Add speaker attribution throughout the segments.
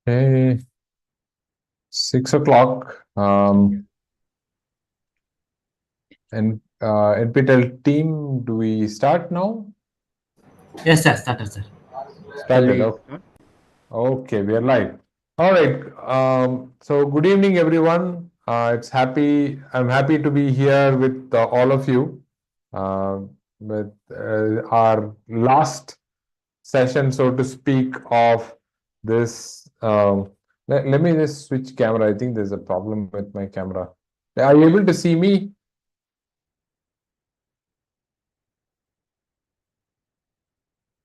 Speaker 1: Okay, 6 o'clock. And NPTEL team, do we start now?
Speaker 2: Yes, sir. Started, sir. Shall
Speaker 1: Started.
Speaker 2: we
Speaker 1: Okay,
Speaker 2: start?
Speaker 1: okay, we are live. All right. So good evening, everyone. I'm happy to be here with all of you uh, with our last session, so to speak, of this. Let me just switch camera. I think there's a problem with my camera. Are you able to see me?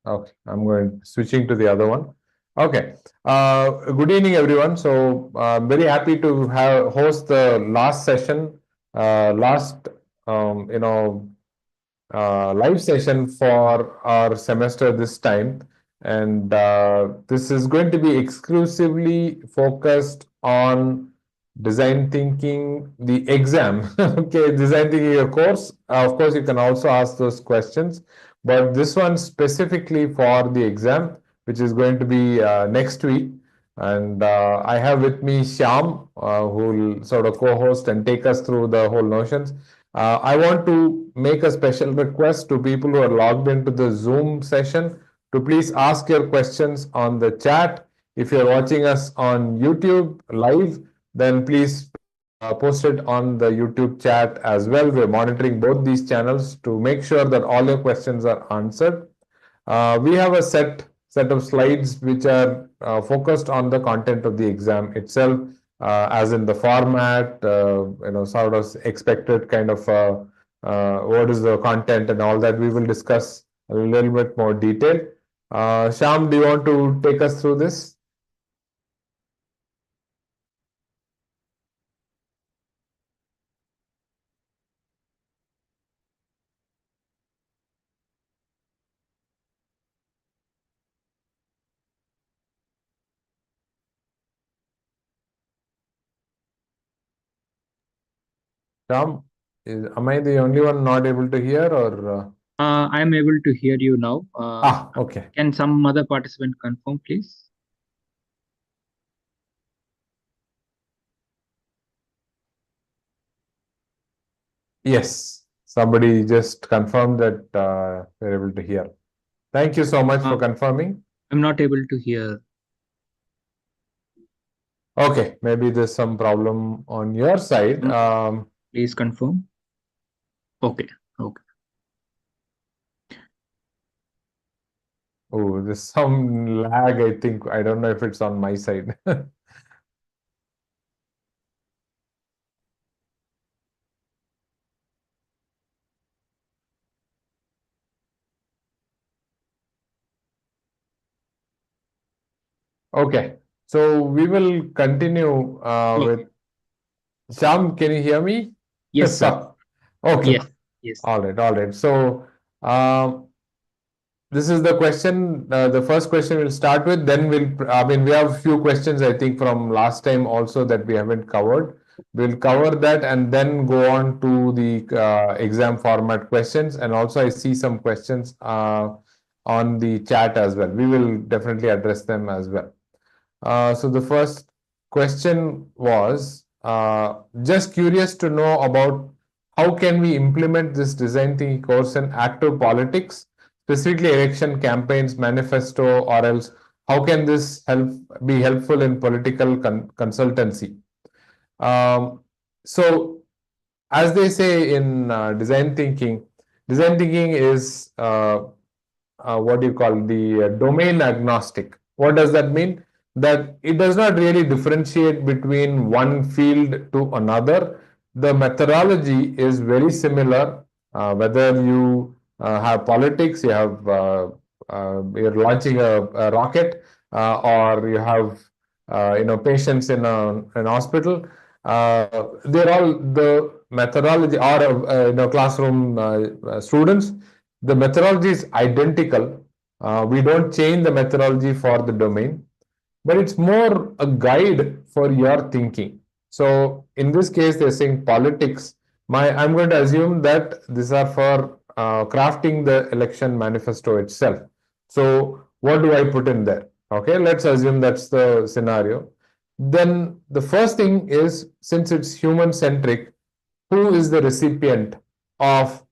Speaker 1: Okay, I'm going switching to the other one. Okay. Good evening, everyone. So I'm very happy to have host the last session, last live session for our semester this time, and this is going to be exclusively focused on design thinking, the exam. Okay, design thinking, of course. Of course, you can also ask those questions, but this one specifically for the exam, which is going to be next week. And I have with me Shyam, who will sort of co-host and take us through the whole notions. I want to make a special request to people who are logged into the Zoom session to please ask your questions on the chat. If you're watching us on YouTube live, then please post it on the YouTube chat as well. We're monitoring both these channels to make sure that all your questions are answered. We have a set of slides which are focused on the content of the exam itself, as in the format, sort of expected kind of what is the content and all that. We will discuss a little bit more detail. Sham, do you want to take us through this? Sham, am I the only one not able to hear, or?
Speaker 2: I'm able to hear you now.
Speaker 1: Okay.
Speaker 2: Can some other participant confirm, please?
Speaker 1: Yes, somebody just confirmed that we're able to hear. Thank you so much
Speaker 2: Uh,
Speaker 1: for confirming.
Speaker 2: I'm not able to hear.
Speaker 1: Okay, maybe there's some problem on your side.
Speaker 2: No, please confirm. Okay. Okay.
Speaker 1: Oh, there's some lag, I think. I don't know if it's on my side. Okay, so we will continue
Speaker 2: Okay.
Speaker 1: with Sham. Can you hear me?
Speaker 2: Yes, sir.
Speaker 1: So, okay,
Speaker 2: Yes. Yes.
Speaker 1: all right, all right. So, um, this is the question. The first question we'll start with. Then I mean, we have a few questions, I think, from last time also that we haven't covered. We'll cover that and then go on to the exam format questions. And also, I see some questions on the chat as well. We will definitely address them as well. So the first question was just curious to know about how can we implement this design thinking course in active politics, specifically election campaigns, manifesto, or else how can this be helpful in political consultancy? Um, so as they say in design thinking is what do you call the domain agnostic. What does that mean? That it does not really differentiate between one field to another. The methodology is very similar, whether you have politics, you're launching a rocket, or you have patients in an hospital. They're all the methodology, or classroom students. The methodology is identical. We don't change the methodology for the domain, but it's more a guide for your thinking. So in this case, they're saying politics. I'm going to assume that these are for crafting the election manifesto itself. So what do I put in there? Okay, let's assume that's the scenario. Then the first thing is, since it's human centric, who is the recipient of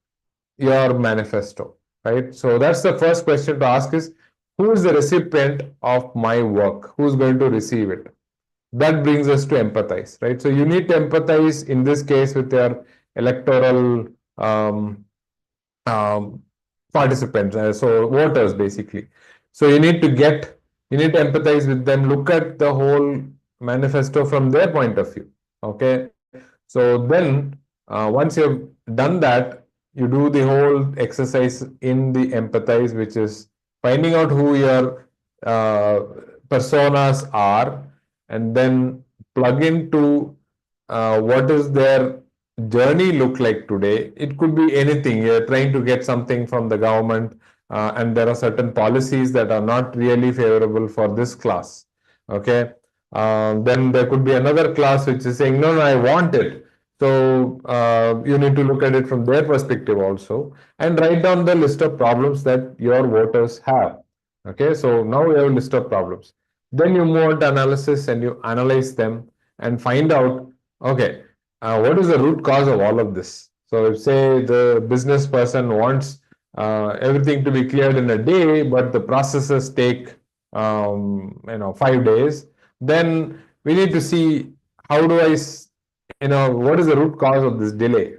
Speaker 1: your manifesto, right? So that's the first question to ask is, who is the recipient of my work? Who's going to receive it? That brings us to empathize, right? So you need to empathize in this case with your electoral um, um, participants, so voters basically. So you need to empathize with them, look at the whole manifesto from their point of view. Okay, so then once you've done that, you do the whole exercise in the empathize, which is finding out who your uh, personas are, and then plug into what is their journey look like today. It could be anything. You're trying to get something from the government, and there are certain policies that are not really favorable for this class. Okay. Then there could be another class which is saying, no, no, I want it. So you need to look at it from their perspective also, and write down the list of problems that your voters have. Okay, so now we have a list of problems. Then you move on to analysis and you analyze them and find out, okay, what is the root cause of all of this? So if say the business person wants everything to be cleared in a day, but the processes take 5 days, then we need to see how do I, what is the root cause of this delay,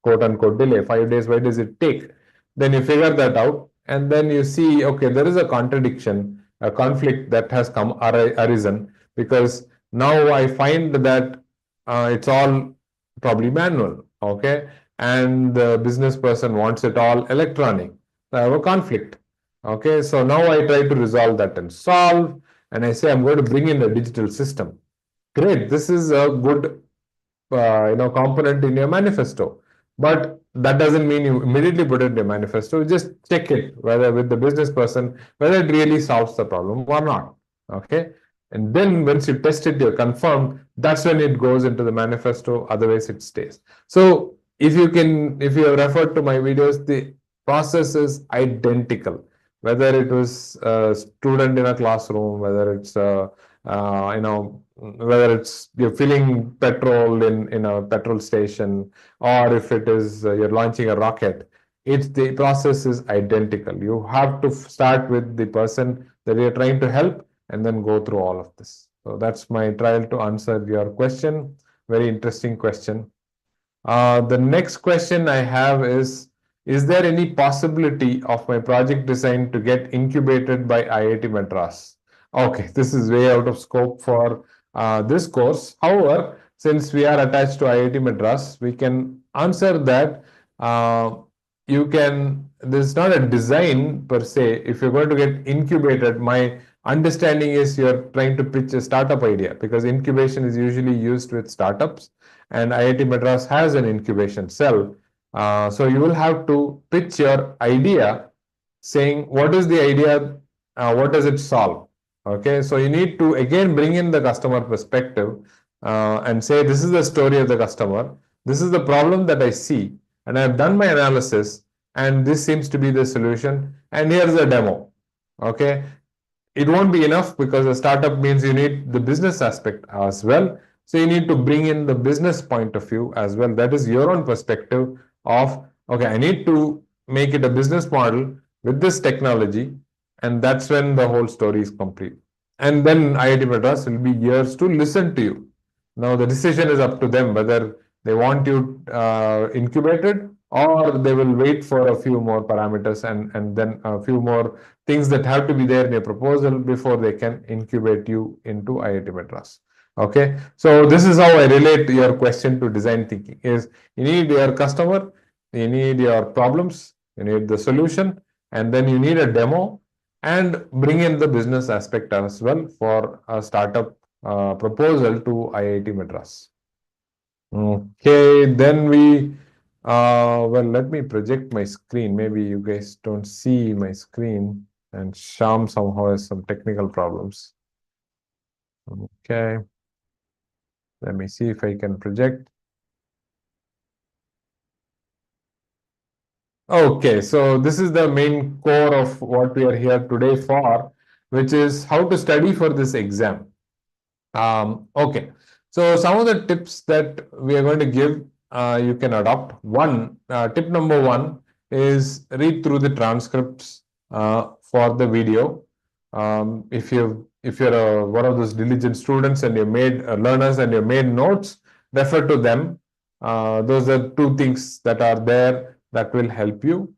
Speaker 1: quote unquote delay, 5 days, why does it take? Then you figure that out, and then you see, okay, there is a contradiction, a conflict that has arisen, because now I find that it's all probably manual, okay, and the business person wants it all electronic. So I have a conflict. Okay, so now I try to resolve that and solve, and I say I'm going to bring in a digital system. Great, this is a good component in your manifesto. But that doesn't mean you immediately put it in your manifesto. Just check it whether with the business person whether it really solves the problem or not. Okay, and then once you test it, you're confirmed. That's when it goes into the manifesto. Otherwise, it stays. So if you have referred to my videos, the process is identical. Whether it was a student in a classroom, whether it's whether it's you're filling petrol in a petrol station, or if it is you're launching a rocket, it's the process is identical. You have to start with the person that you're trying to help and then go through all of this. So that's my trial to answer your question. Very interesting question. The next question I have is there any possibility of my project design to get incubated by IIT Madras? Okay, this is way out of scope for this course. However, since we are attached to IIT Madras, we can answer that. You can, this is not a design per se. If you're going to get incubated, my understanding is you're trying to pitch a startup idea, because incubation is usually used with startups, and IIT Madras has an incubation cell. So you will have to pitch your idea saying what is the idea, what does it solve. Okay, so you need to again bring in the customer perspective and say this is the story of the customer, this is the problem that I see, and I've done my analysis, and this seems to be the solution, and here's a demo. Okay, it won't be enough because a startup means you need the business aspect as well. So you need to bring in the business point of view as well. That is your own perspective of, okay, I need to make it a business model with this technology, and that's when the whole story is complete. And then IIT Madras will be yours to listen to you. Now the decision is up to them whether they want you incubated, or they will wait for a few more parameters and then a few more things that have to be there in your proposal before they can incubate you into IIT Madras. Okay, so this is how I relate your question to design thinking. Is you need your customer, you need your problems, you need the solution, and then you need a demo, and bring in the business aspect as well for a startup proposal to IIT Madras. Okay, then well, let me project my screen. Maybe you guys don't see my screen, and Sham somehow has some technical problems. Okay, let me see if I can project. Okay, so this is the main core of what we are here today for. which is how to study for this exam. Okay, so some of the tips that we are going to give, you can adopt. Tip number one is read through the transcripts for the video. If you're one of those diligent students and you made learners and you made notes, refer to them. Those are two things that are there that will help you.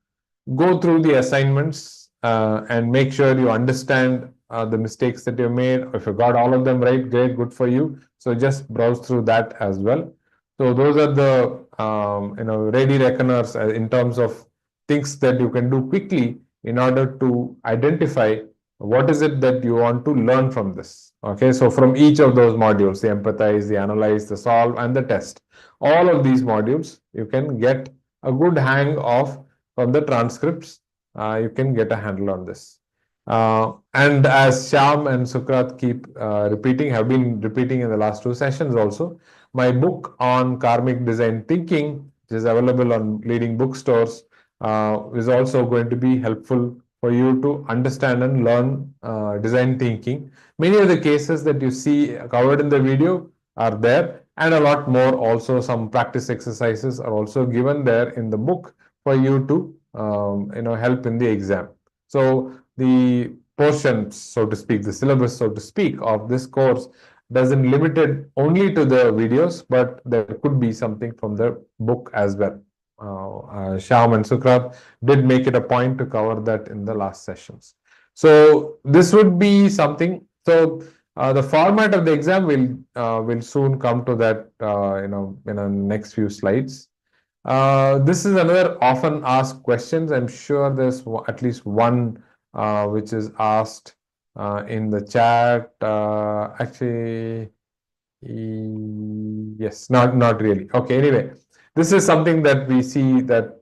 Speaker 1: Go through the assignments and make sure you understand the mistakes that you made. If you got all of them right, great, good for you. So just browse through that as well. So those are the ready reckoners in terms of things that you can do quickly in order to identify what is it that you want to learn from this. Okay, so from each of those modules, the empathize, the analyze, the solve, and the test, all of these modules, you can get a good hang of from the transcripts. You can get a handle on this. And as Shyam and Sukrat keep repeating, have been repeating in the last two sessions also, my book on karmic design thinking, which is available on leading bookstores, is also going to be helpful for you to understand and learn design thinking. Many of the cases that you see covered in the video are there, and a lot more also. Some practice exercises are also given there in the book for you to help in the exam. So the portions, so to speak, the syllabus, so to speak, of this course doesn't limit it only to the videos, but there could be something from the book as well. Shyam and Sukrat did make it a point to cover that in the last sessions. So this would be something. So the format of the exam will soon come to that in the next few slides. This is another often asked questions. I'm sure there's at least one which is asked in the chat. Actually, yes, not really. Okay, anyway, this is something that we see that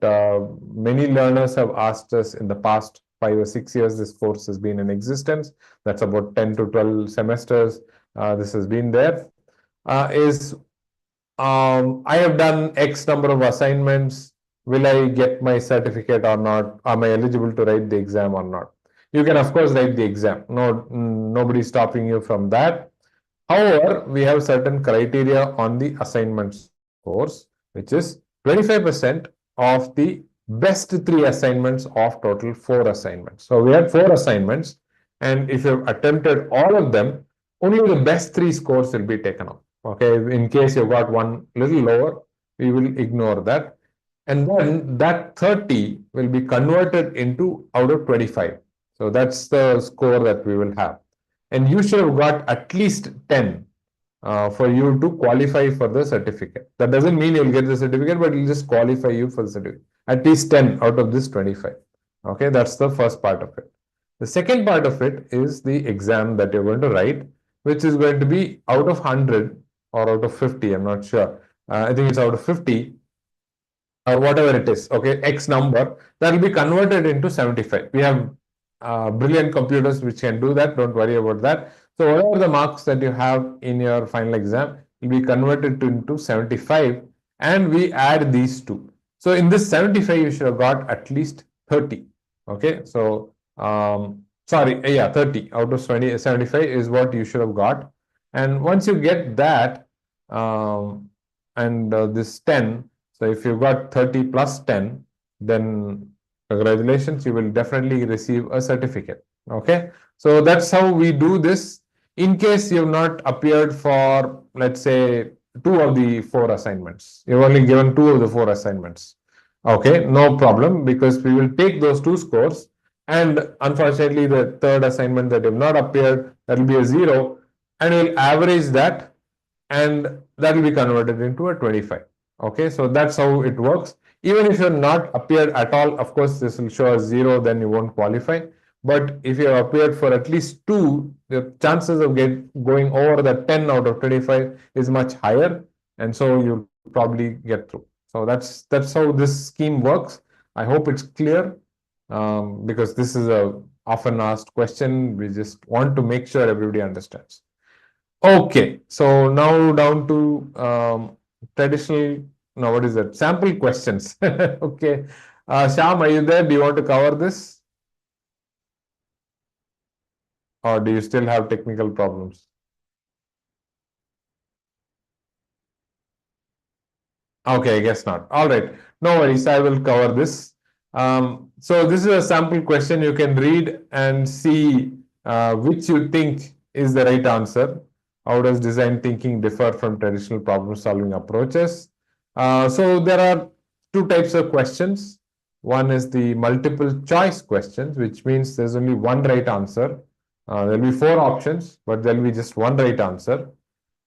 Speaker 1: many learners have asked us in the past 5 or 6 years. This course has been in existence. That's about 10 to 12 semesters. This has been there. I have done X number of assignments. Will I get my certificate or not? Am I eligible to write the exam or not? You can, of course, write the exam. No, nobody stopping you from that. However, we have certain criteria on the assignment scores, which is 25% of the best 3 assignments of total 4 assignments. So we had 4 assignments, and if you've attempted all of them, only the best 3 scores will be taken off. Okay, in case you got one little lower, we will ignore that. And then that 30 will be converted into out of 25. So that's the score that we will have. And you should have got at least 10 for you to qualify for the certificate. That doesn't mean you'll get the certificate, but it'll just qualify you for the certificate. At least 10 out of this 25. Okay, that's the first part of it. The second part of it is the exam that you're going to write, which is going to be out of 100 or out of 50, I'm not sure. I think it's out of 50 or whatever it is, okay, X number, that will be converted into 75. We have brilliant computers which can do that, don't worry about that. So whatever the marks that you have in your final exam will be converted into 75, and we add these two. So in this 75, you should have got at least 30, okay? So, sorry, yeah, 30 out of 75 is what you should have got. And once you get that, and this 10, so if you got 30 plus 10, then congratulations, you will definitely receive a certificate. Okay, so that's how we do this. In case you've not appeared for, let's say, 2 of the 4 assignments, you've only given 2 of the 4 assignments. Okay, no problem, because we will take those 2 scores, and unfortunately, the third assignment that you've not appeared, that will be a 0, and we'll average that, and that will be converted into a 25. Okay, so that's how it works. Even if you're not appeared at all, of course, this will show a 0, then you won't qualify. But if you have appeared for at least 2, the chances of going over the 10 out of 25 is much higher, and so you'll probably get through. So that's how this scheme works. I hope it's clear, because this is a often asked question. We just want to make sure everybody understands. Okay, so now down to traditional, now what is that? Sample questions. Okay. Shyam, are you there? Do you want to cover this? or do you still have technical problems? Okay, I guess not. All right, no worries. I will cover this. So this is a sample question. You can read and see which you think is the right answer. How does design thinking differ from traditional problem-solving approaches? So there are two types of questions. One is the multiple choice questions, which means there's only one right answer. There'll be four options, but there'll be just one right answer.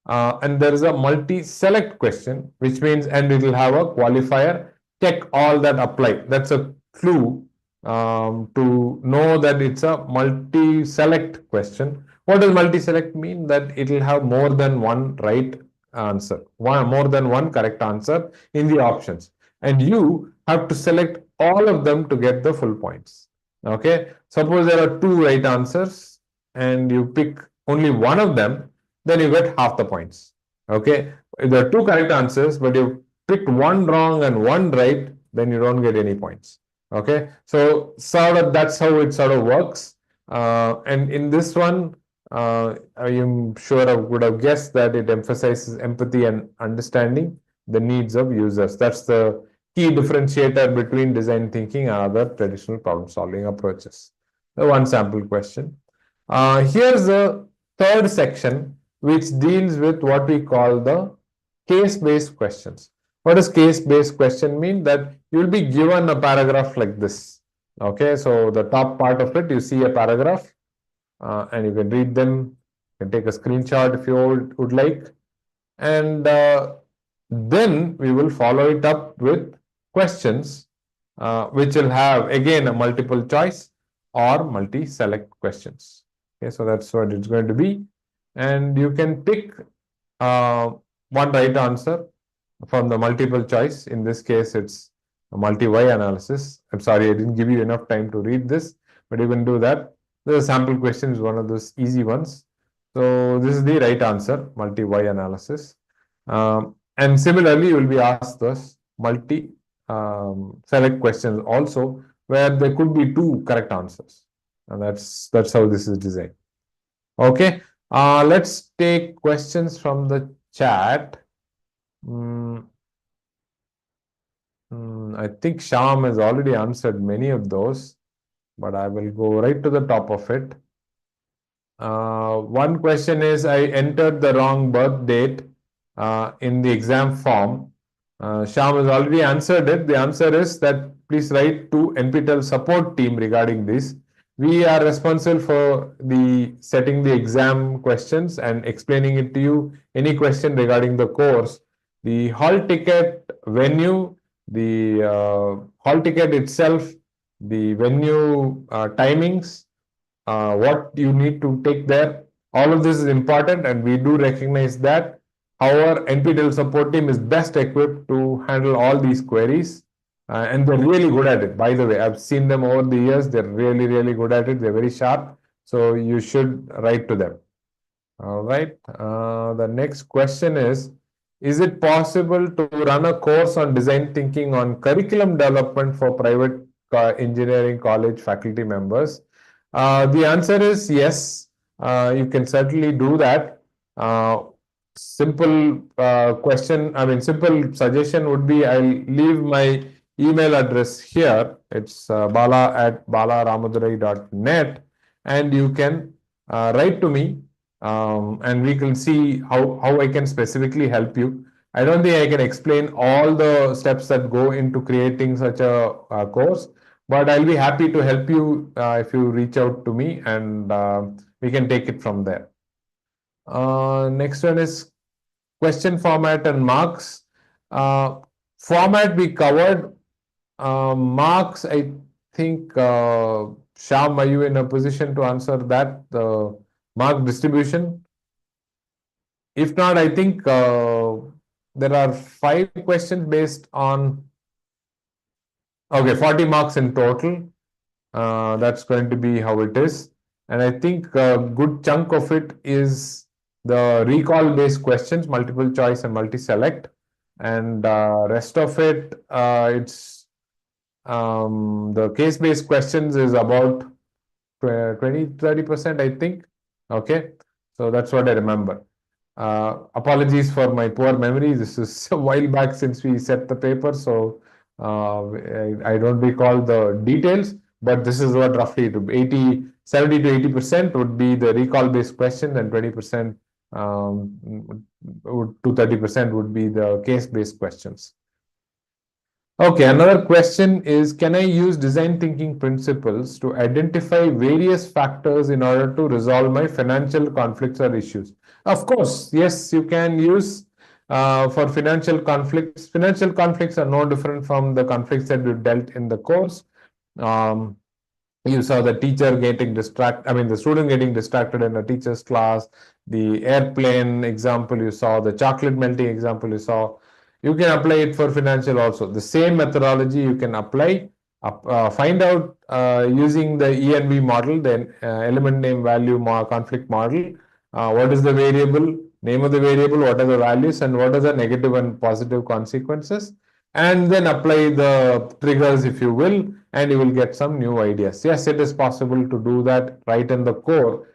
Speaker 1: And there is a multi-select question, which means, and it will have a qualifier, check all that apply. That's a clue to know that it's a multi-select question. What does multi-select mean? That it will have more than one right answer, more than one correct answer in the options. And you have to select all of them to get the full points. Okay. Suppose there are two right answers and you pick only one of them, then you get half the points. Okay. If there are two correct answers, but you picked one wrong and one right, then you don't get any points. Okay. So sort of that's how it sort of works. And in this one, I am sure I would have guessed that it emphasizes empathy and understanding the needs of users. That's the key differentiator between design thinking and other traditional problem solving approaches. The one sample question. Here's the third section, which deals with what we call the case-based questions. What does case-based question mean? That you'll be given a paragraph like this. Okay, so the top part of it, you see a paragraph, and you can read them. You can take a screenshot if you would like. And then we will follow it up with questions, which will have again a multiple choice or multi-select questions. Okay, so that's what it's going to be. And you can pick one right answer from the multiple choice. In this case, it's a multi-Y analysis. I'm sorry, I didn't give you enough time to read this, but you can do that. The sample question is one of those easy ones. So this is the right answer, multi-Y analysis. And similarly, you will be asked those multi-select questions also, where there could be two correct answers. And that's how this is designed. Okay, let's take questions from the chat. I think Sham has already answered many of those, but I will go right to the top of it. One question is, I entered the wrong birth date in the exam form. Sham has already answered it. The answer is that please write to NPTEL support team regarding this. We are responsible for the setting the exam questions and explaining it to you. Any question regarding the course, the hall ticket, venue, the hall ticket itself, the venue timings, what you need to take there. All of this is important, and we do recognize that. However, NPTEL support team is best equipped to handle all these queries, and they're really good at it. By the way, I've seen them over the years. They're really, really good at it. They're very sharp. So you should write to them. All right. The next question is it possible to run a course on design thinking on curriculum development for private engineering college faculty members? The answer is yes. You can certainly do that. Simple simple suggestion would be I'll leave my email address here. It's bala@balaramudurai.net, and you can write to me, and we can see how I can specifically help you. I don't think I can explain all the steps that go into creating such a course, but I'll be happy to help you if you reach out to me, and we can take it from there. Next one is question format and marks. Format we covered. Marks, I think, Sham, are you in a position to answer that? The mark distribution? If not, I think there are 5 questions based on, okay, 40 marks in total. That's going to be how it is. And I think a good chunk of it is the recall based questions, multiple choice and multi-select. And rest of it, it's the case based questions is about 20-30%, I think. Okay, so that's what I remember. Apologies for my poor memory. This is a while back since we set the paper, so I don't recall the details, but this is what roughly it would be. 70 to 80% would be the recall based question, and 20% to 30% would be the case based questions. Okay, another question is, can I use design thinking principles to identify various factors in order to resolve my financial conflicts or issues? Of course, yes, you can use for financial conflicts. Financial conflicts are no different from the conflicts that you dealt in the course. Um, you saw the teacher getting distracted, I mean, the student getting distracted in a teacher's class, the airplane example you saw, the chocolate melting example you saw. You can apply it for financial also. The same methodology you can apply, find out using the ENV model, the element name value conflict model, what is the variable, name of the variable, what are the values, and what are the negative and positive consequences, and then apply the triggers if you will, and you will get some new ideas. Yes, it is possible to do that right in the core,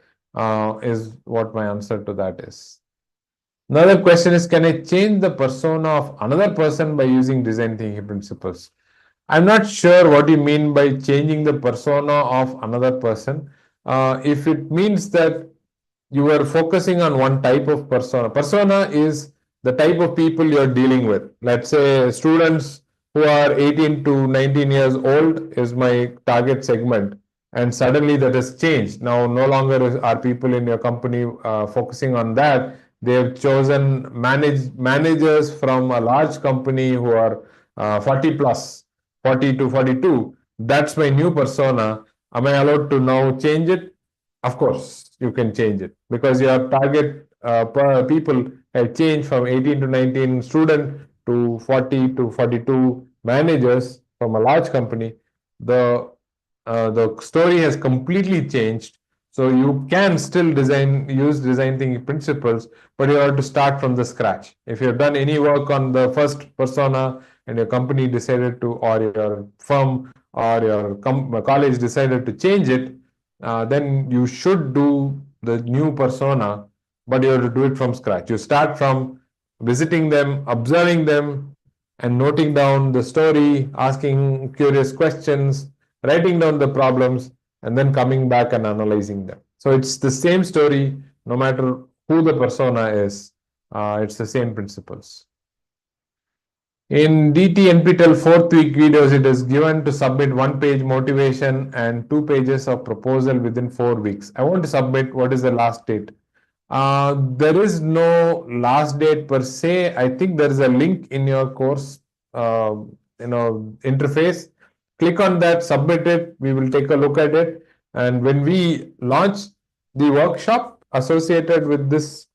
Speaker 1: is what my answer to that is. Another question is, can I change the persona of another person by using design thinking principles? I'm not sure what you mean by changing the persona of another person. If it means that you are focusing on one type of persona. Persona is the type of people you're dealing with. Let's say students who are 18 to 19 years old is my target segment. And suddenly that has changed. Now, no longer are people in your company focusing on that. They have chosen managers from a large company who are 40 plus, 40 to 42. That's my new persona. Am I allowed to now change it? Of course, you can change it because your target people have changed from 18 to 19 student to 40 to 42 managers from a large company. The story has completely changed. So you can still use design thinking principles, but you have to start from the scratch. If you've done any work on the first persona and your company decided to, or your firm or your college decided to change it, then you should do the new persona, but you have to do it from scratch. You start from visiting them, observing them, and noting down the story, asking curious questions, writing down the problems, and then coming back and analyzing them. So it's the same story, no matter who the persona is. It's the same principles. In DT NPTEL fourth week videos, it is given to submit 1 page motivation and 2 pages of proposal within 4 weeks. I want to submit. What is the last date? There is no last date per se. I think there is a link in your course, interface. Click on that, submit it. We will take a look at it. And when we launch the workshop associated with this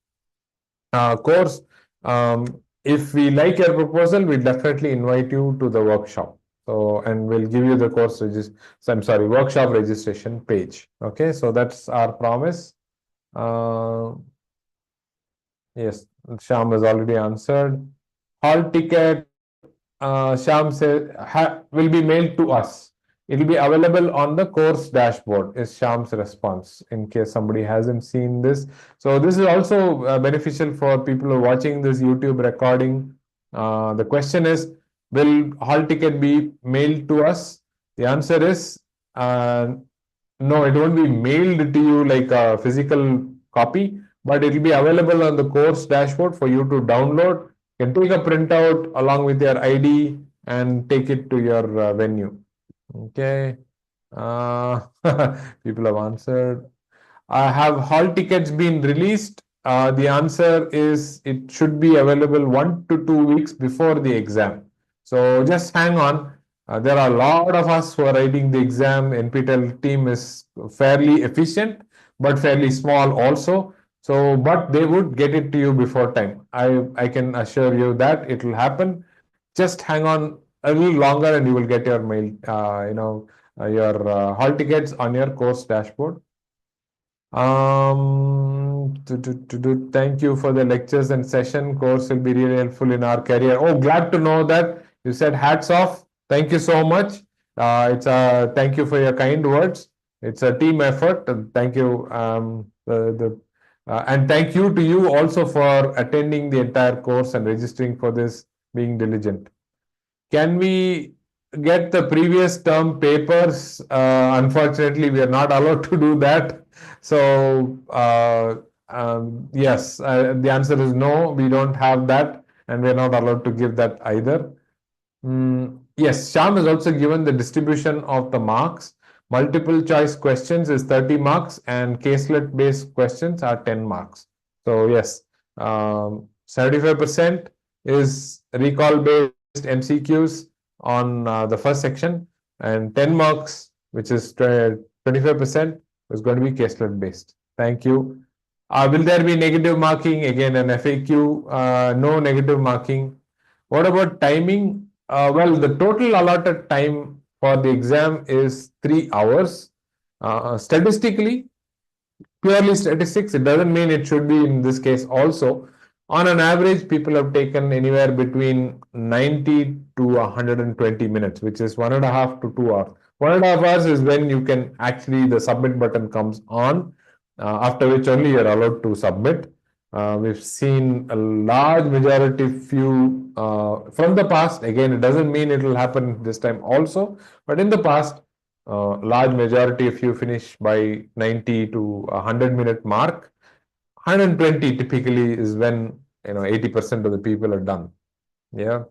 Speaker 1: course, if we like your proposal, we definitely invite you to the workshop. So, and we'll give you the workshop registration page. Okay, so that's our promise. Yes, Sham has already answered. Hall ticket, Sham says, will be mailed to us. It will be available on the course dashboard, is Sham's response, in case somebody hasn't seen this. So this is also beneficial for people who are watching this YouTube recording. The question is, will hall ticket be mailed to us? The answer is no, it won't be mailed to you like a physical copy, but it will be available on the course dashboard for you to download. You can take a printout along with your ID and take it to your venue. Okay. People have answered. Have hall tickets been released? The answer is it should be available 1 to 2 weeks before the exam. So just hang on. There are a lot of us who are writing the exam. NPTEL team is fairly efficient, but fairly small also. So, but they would get it to you before time. I can assure you that it will happen. Just hang on a little longer, and you will get your mail. Your hall tickets on your course dashboard. Thank you for the lectures and session. Course will be really helpful in our career. Oh, glad to know that you said hats off. Thank you so much. Thank you for your kind words. It's a team effort. Thank you. And thank you to you also for attending the entire course and registering for this, being diligent. Can we get the previous term papers? Unfortunately, we are not allowed to do that. So, yes, the answer is no, we don't have that, and we are not allowed to give that either. Yes, Sham has also given the distribution of the marks. Multiple choice questions is 30 marks, and caselet based questions are 10 marks. So, yes, 75% is recall based MCQs on the first section, and 10 marks, which is 25%, is going to be caselet based. Thank you. Will there be negative marking? Again, an FAQ, no negative marking. What about timing? Well, the total allotted time for the exam is 3 hours. Statistically, purely statistics, it doesn't mean it should be in this case also. On an average, people have taken anywhere between 90 to 120 minutes, which is 1.5 to 2 hours. 1.5 hours is when you can actually, the submit button comes on, after which only you're allowed to submit. We've seen a large majority few from the past. Again, it doesn't mean it will happen this time also, but in the past, large majority of you finish by 90 to 100 minute mark. 120 typically is when 80% of the people are done. Yeah.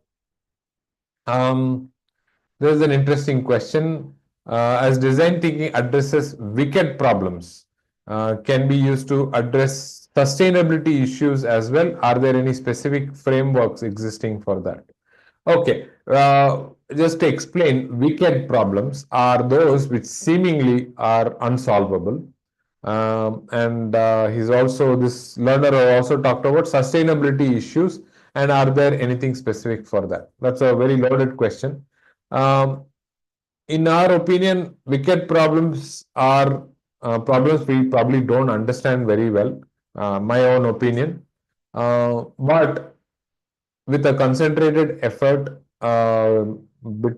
Speaker 1: There's an interesting question. As design thinking addresses wicked problems, can be used to address sustainability issues as well. Are there any specific frameworks existing for that? Okay, just to explain, wicked problems are those which seemingly are unsolvable. And he's also, this learner also talked about sustainability issues, and are there anything specific for that? That's a very loaded question. In our opinion, wicked problems are problems we probably don't understand very well, my own opinion. But with a concentrated effort,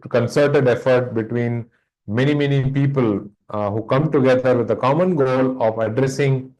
Speaker 1: concerted effort between many people who come together with a common goal of addressing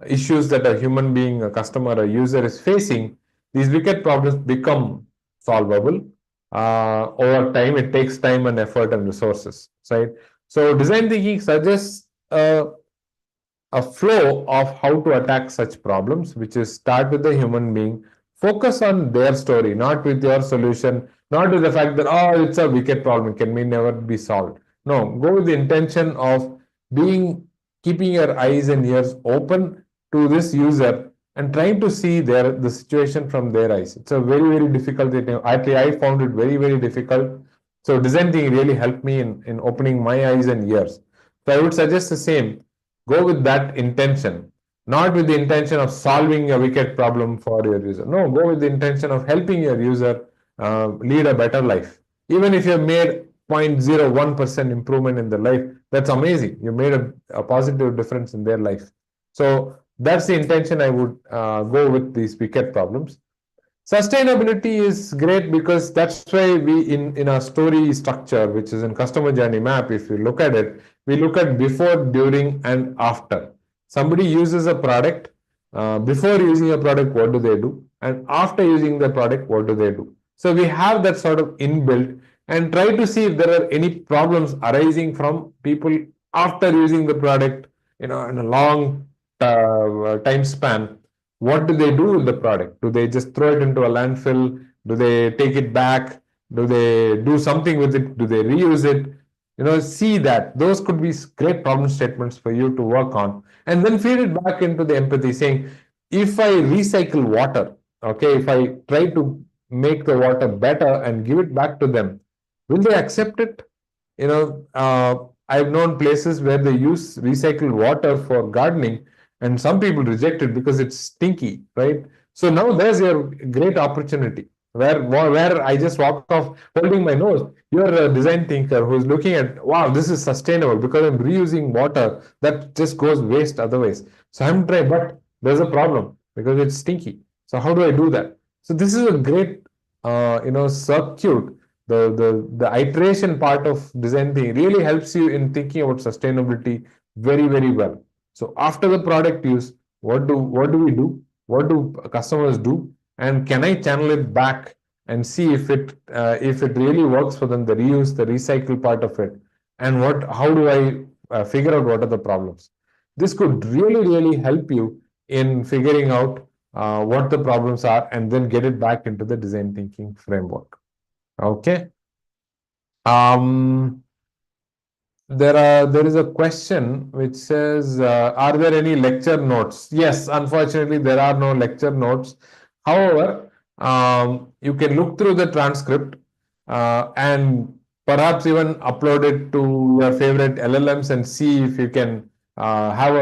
Speaker 1: issues that a human being, a customer, a user is facing, these wicked problems become solvable. Over time, it takes time and effort and resources, right? So design thinking suggests a flow of how to attack such problems, which is start with the human being, focus on their story, not with your solution, not with the fact that, oh, it's a wicked problem, it can may never be solved. No, go with the intention of being, keeping your eyes and ears open to this user and trying to see the situation from their eyes. It's a very difficult thing. Actually, I found it very difficult. So design thinking really helped me in opening my eyes and ears. So I would suggest the same. Go with that intention, not with the intention of solving a wicked problem for your user. No, go with the intention of helping your user lead a better life. Even if you've made 0.01% improvement in their life, that's amazing. You made a positive difference in their life. So that's the intention I would go with these wicked problems. Sustainability is great because that's why we in our story structure, which is in customer journey map, if you look at it, we look at before, during, and after. Somebody uses a product. Before using a product, what do they do? And after using the product, what do they do? So we have that sort of inbuilt, and try to see if there are any problems arising from people after using the product, in a long time span. What do they do with the product? Do they just throw it into a landfill? Do they take it back? Do they do something with it? Do they reuse it? See that. Those could be great problem statements for you to work on. And then feed it back into the empathy, saying, if I recycle water, okay, if I try to make the water better and give it back to them, will they accept it? I've known places where they use recycled water for gardening, and some people reject it because it's stinky, right? So now there's your great opportunity where I just walk off holding my nose. You're a design thinker who's looking at, wow, this is sustainable because I'm reusing water that just goes waste otherwise. So I'm trying, but there's a problem because it's stinky. So how do I do that? So this is a great, circuit. The iteration part of design thinking really helps you in thinking about sustainability very well. So after the product use, what do we do? What do customers do? And can I channel it back and see if it really works for them, the reuse, the recycle part of it, and how do I figure out what are the problems? This could really help you in figuring out what the problems are and then get it back into the design thinking framework. Okay. Um, there is a question which says, are there any lecture notes? Yes, unfortunately, there are no lecture notes. However, you can look through the transcript and perhaps even upload it to your favorite LLMs and see if you can have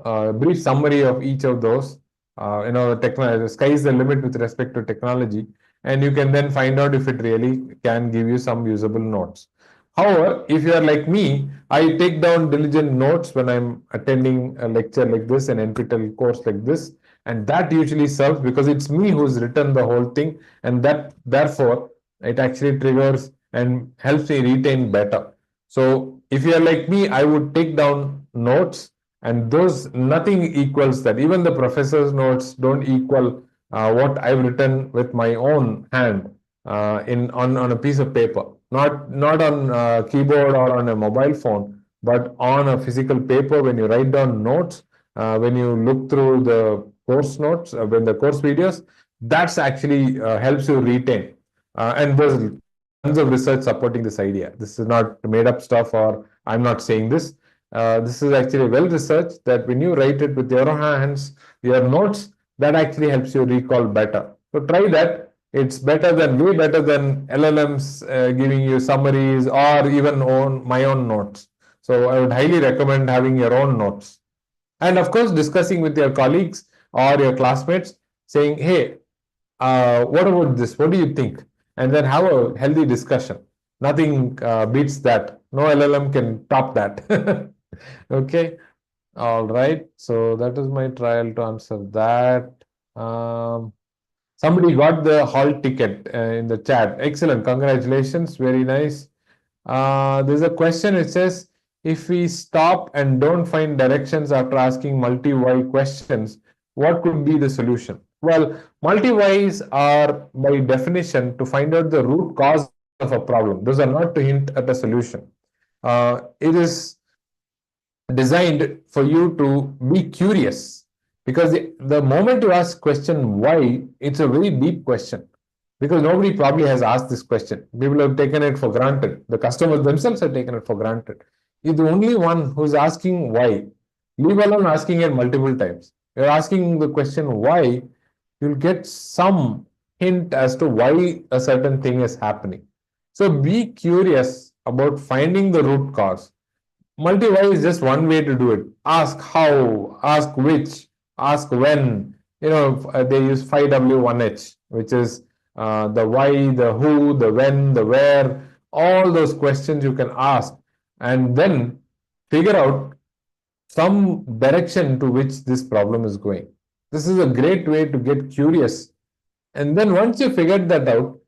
Speaker 1: a brief summary of each of those. The sky is the limit with respect to technology, and you can then find out if it really can give you some usable notes. However, if you are like me, I take down diligent notes when I'm attending a lecture like this, an NPTEL course like this, and that usually serves because it's me who's written the whole thing, and that therefore it actually triggers and helps me retain better. So if you are like me, I would take down notes, and those nothing equals that. Even the professor's notes don't equal what I've written with my own hand on a piece of paper, not on a keyboard or on a mobile phone, but on a physical paper. When you write down notes, when you look through the course notes, when the course videos, that's actually helps you retain. And there's tons of research supporting this idea. This is not made up stuff, or I'm not saying this. This is actually well researched that when you write it with your hands, your notes, that actually helps you recall better. So try that. It's way better than LLMs giving you summaries or even my own notes. So I would highly recommend having your own notes. And of course, discussing with your colleagues or your classmates, saying, hey, what about this? What do you think? And then have a healthy discussion. Nothing beats that. No LLM can top that. Okay. All right. So that is my trial to answer that. Somebody got the hall ticket in the chat. Excellent. Congratulations. Very nice. There's a question. It says, if we stop and don't find directions after asking multi-why questions, what could be the solution? Well, multi-whys are by definition to find out the root cause of a problem. Those are not to hint at a solution. It is designed for you to be curious, because the moment you ask question why, it's a very deep question, because nobody probably has asked this question. People have taken it for granted. The customers themselves have taken it for granted. You're the only one who's asking why, leave alone asking it multiple times. You're asking the question why, you'll get some hint as to why a certain thing is happening. So be curious about finding the root cause. Multi-why is just one way to do it. Ask how, ask which, ask when. They use 5W1H, which is the why, the who, the when, the where, all those questions you can ask, and then figure out some direction to which this problem is going. This is a great way to get curious. And then once you figured that out,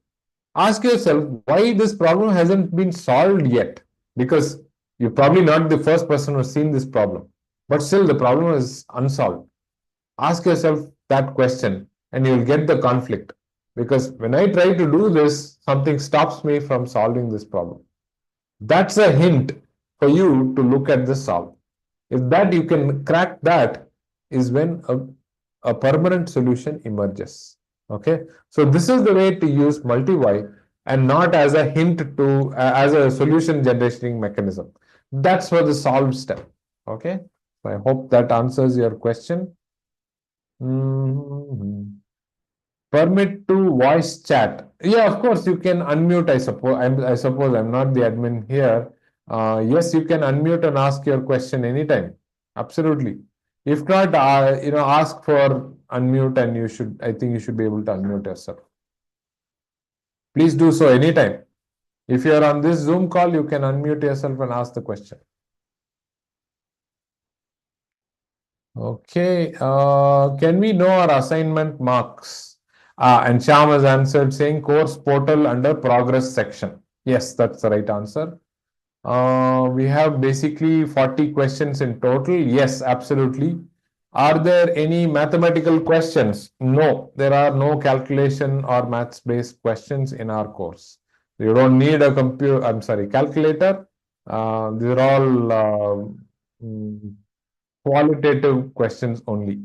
Speaker 1: ask yourself why this problem hasn't been solved yet, because you're probably not the first person who's seen this problem, but still the problem is unsolved. Ask yourself that question and you'll get the conflict, because when I try to do this, something stops me from solving this problem. That's a hint for you to look at the solve. If that you can crack that, is when a permanent solution emerges. Okay, so this is the way to use multi-why, and not as a hint to as a solution generating mechanism. That's for the solve step. Okay, so I hope that answers your question. Permit to voice chat. Yeah, of course you can unmute. I suppose I'm not the admin here. Yes, you can unmute and ask your question anytime. Absolutely. If not, ask for unmute, and I think you should be able to unmute yourself. Please do so anytime. If you're on this Zoom call, you can unmute yourself and ask the question. Okay. Can we know our assignment marks? And Shyam has answered saying course portal under progress section. Yes, that's the right answer. We have basically 40 questions in total. Yes, absolutely. Are there any mathematical questions? No, there are no calculation or maths based questions in our course. You don't need a calculator. These are all mm, qualitative questions only.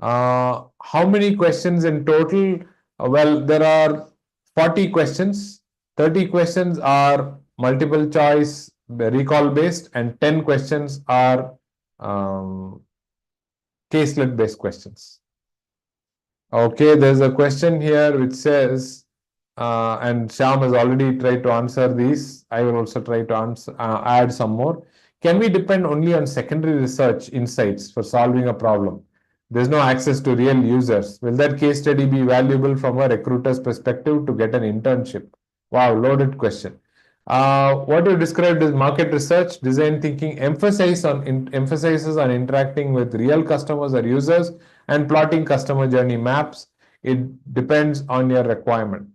Speaker 1: How many questions in total? Well, there are 40 questions. 30 questions are multiple choice, recall based, and 10 questions are um, caselet based questions. Okay, there's a question here which says, and Shyam has already tried to answer these. I will also try to answer, add some more. Can we depend only on secondary research insights for solving a problem? There's no access to real users. Will that case study be valuable from a recruiter's perspective to get an internship? Wow, loaded question. What you described is market research, design thinking emphasizes on interacting with real customers or users and plotting customer journey maps. It depends on your requirement.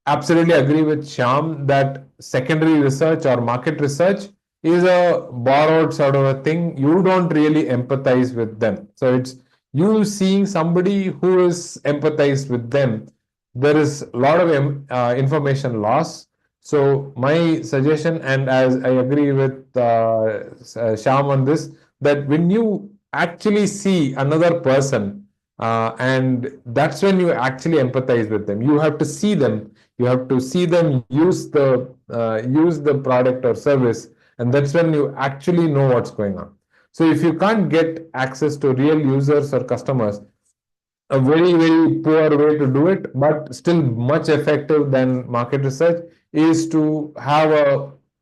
Speaker 1: Absolutely agree with Shyam that secondary research or market research is a borrowed sort of a thing. You don't really empathize with them. So it's you seeing somebody who is empathized with them. There is a lot of information loss. My suggestion, and as I agree with Shyam on this, that when you actually see another person, and that's when you actually empathize with them. You have to see them. You have to see them use the product or service, and that's when you actually know what's going on. So if you can't get access to real users or customers, a very, very poor way to do it, but still much effective than market research, is to have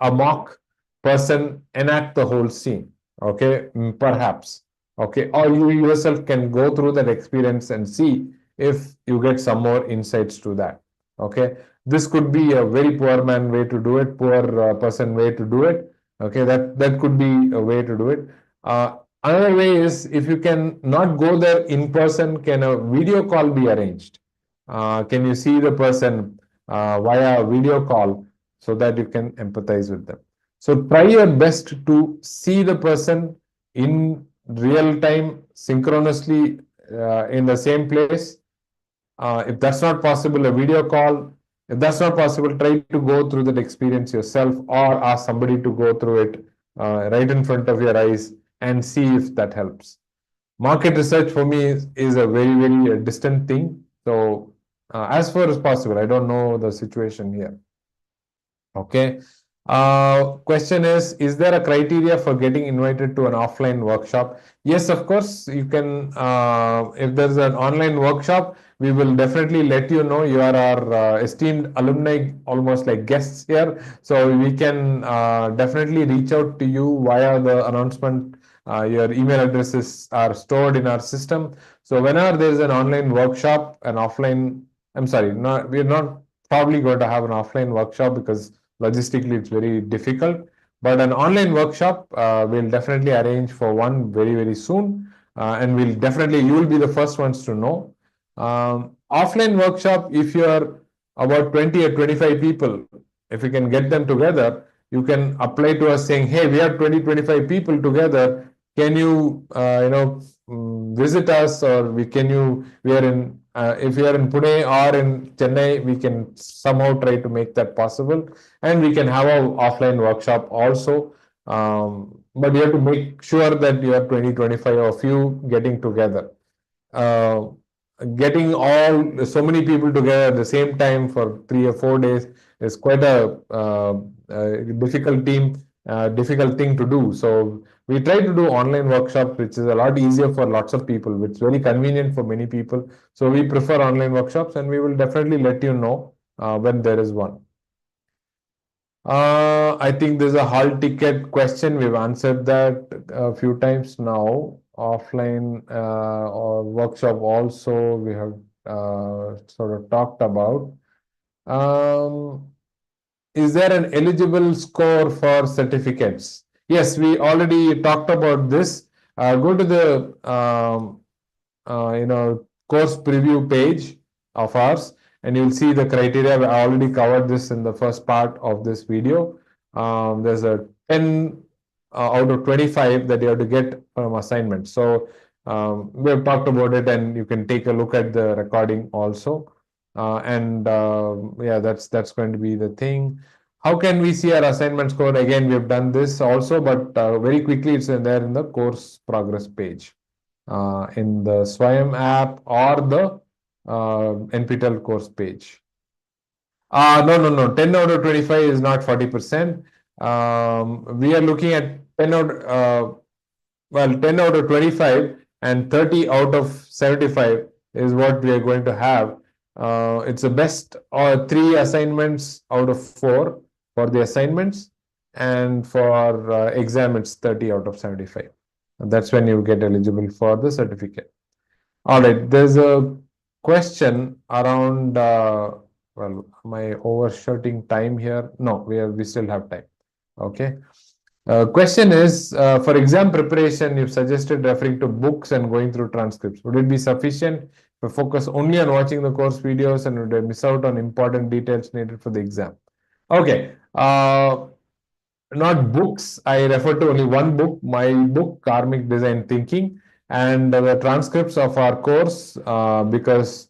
Speaker 1: a mock person enact the whole scene. Okay, perhaps. Okay, or you yourself can go through that experience and see if you get some more insights to that. Okay, this could be a very poor man way to do it, poor person way to do it. Okay, that could be a way to do it. Another way is if you can not go there in person, can a video call be arranged? Can you see the person via video call so that you can empathize with them? So try your best to see the person in real time, synchronously in the same place. If that's not possible, a video call. If that's not possible, try to go through that experience yourself or ask somebody to go through it right in front of your eyes and see if that helps. Market research for me is a very, very distant thing. So, as far as possible, I don't know the situation here. Okay. Question is there a criteria for getting invited to an offline workshop? Yes, of course, you can. If there's an online workshop, we will definitely let you know. You are our esteemed alumni, almost like guests here. So we can definitely reach out to you via the announcement. Your email addresses are stored in our system. So whenever there's an online workshop, an offline, I'm sorry, we're not probably going to have an offline workshop because logistically it's very difficult, but an online workshop we'll definitely arrange for one very, very soon, and you will be the first ones to know. Offline workshop, if you are about 20 or 25 people, if you can get them together, you can apply to us saying, hey, we are 20-25 people together, can you visit us, or we are in if you are in Pune or in Chennai, we can somehow try to make that possible, and we can have an offline workshop also. But you have to make sure that you are 20-25 of you getting together. Uh, Getting so many people together at the same time for 3 or 4 days is quite a difficult thing to do. So we try to do online workshops, which is a lot easier for lots of people, which is very convenient for many people. So we prefer online workshops, and we will definitely let you know when there is one. I think there's a hall ticket question. We've answered that a few times now. Offline or workshop also we have sort of talked about. Is there an eligible score for certificates? Yes, we already talked about this. Go to the course preview page of ours, and you'll see the criteria. I already covered this in the first part of this video. there's a 10 out of 25 that you have to get from assignment. So we have talked about it, and you can take a look at the recording also. And yeah, that's going to be the thing. How can we see our assignment score? Again, we have done this also, but very quickly it's in there in the course progress page, in the Swayam app or the NPTEL course page. No. 10 out of 25 is not 40%. We are looking at 10 out, 10 out of 25 and 30 out of 75 is what we are going to have. It's the best three assignments out of four for the assignments, and for exam, it's 30 out of 75. And that's when you get eligible for the certificate. All right, there's a question around, well, my overshooting time here. No, we still have time. Okay. Question is, for exam preparation, you've suggested referring to books and going through transcripts. Would it be sufficient to focus only on watching the course videos, and would I miss out on important details needed for the exam? Okay. Not books. I refer to only one book, my book, Karmic Design Thinking, and the transcripts of our course, because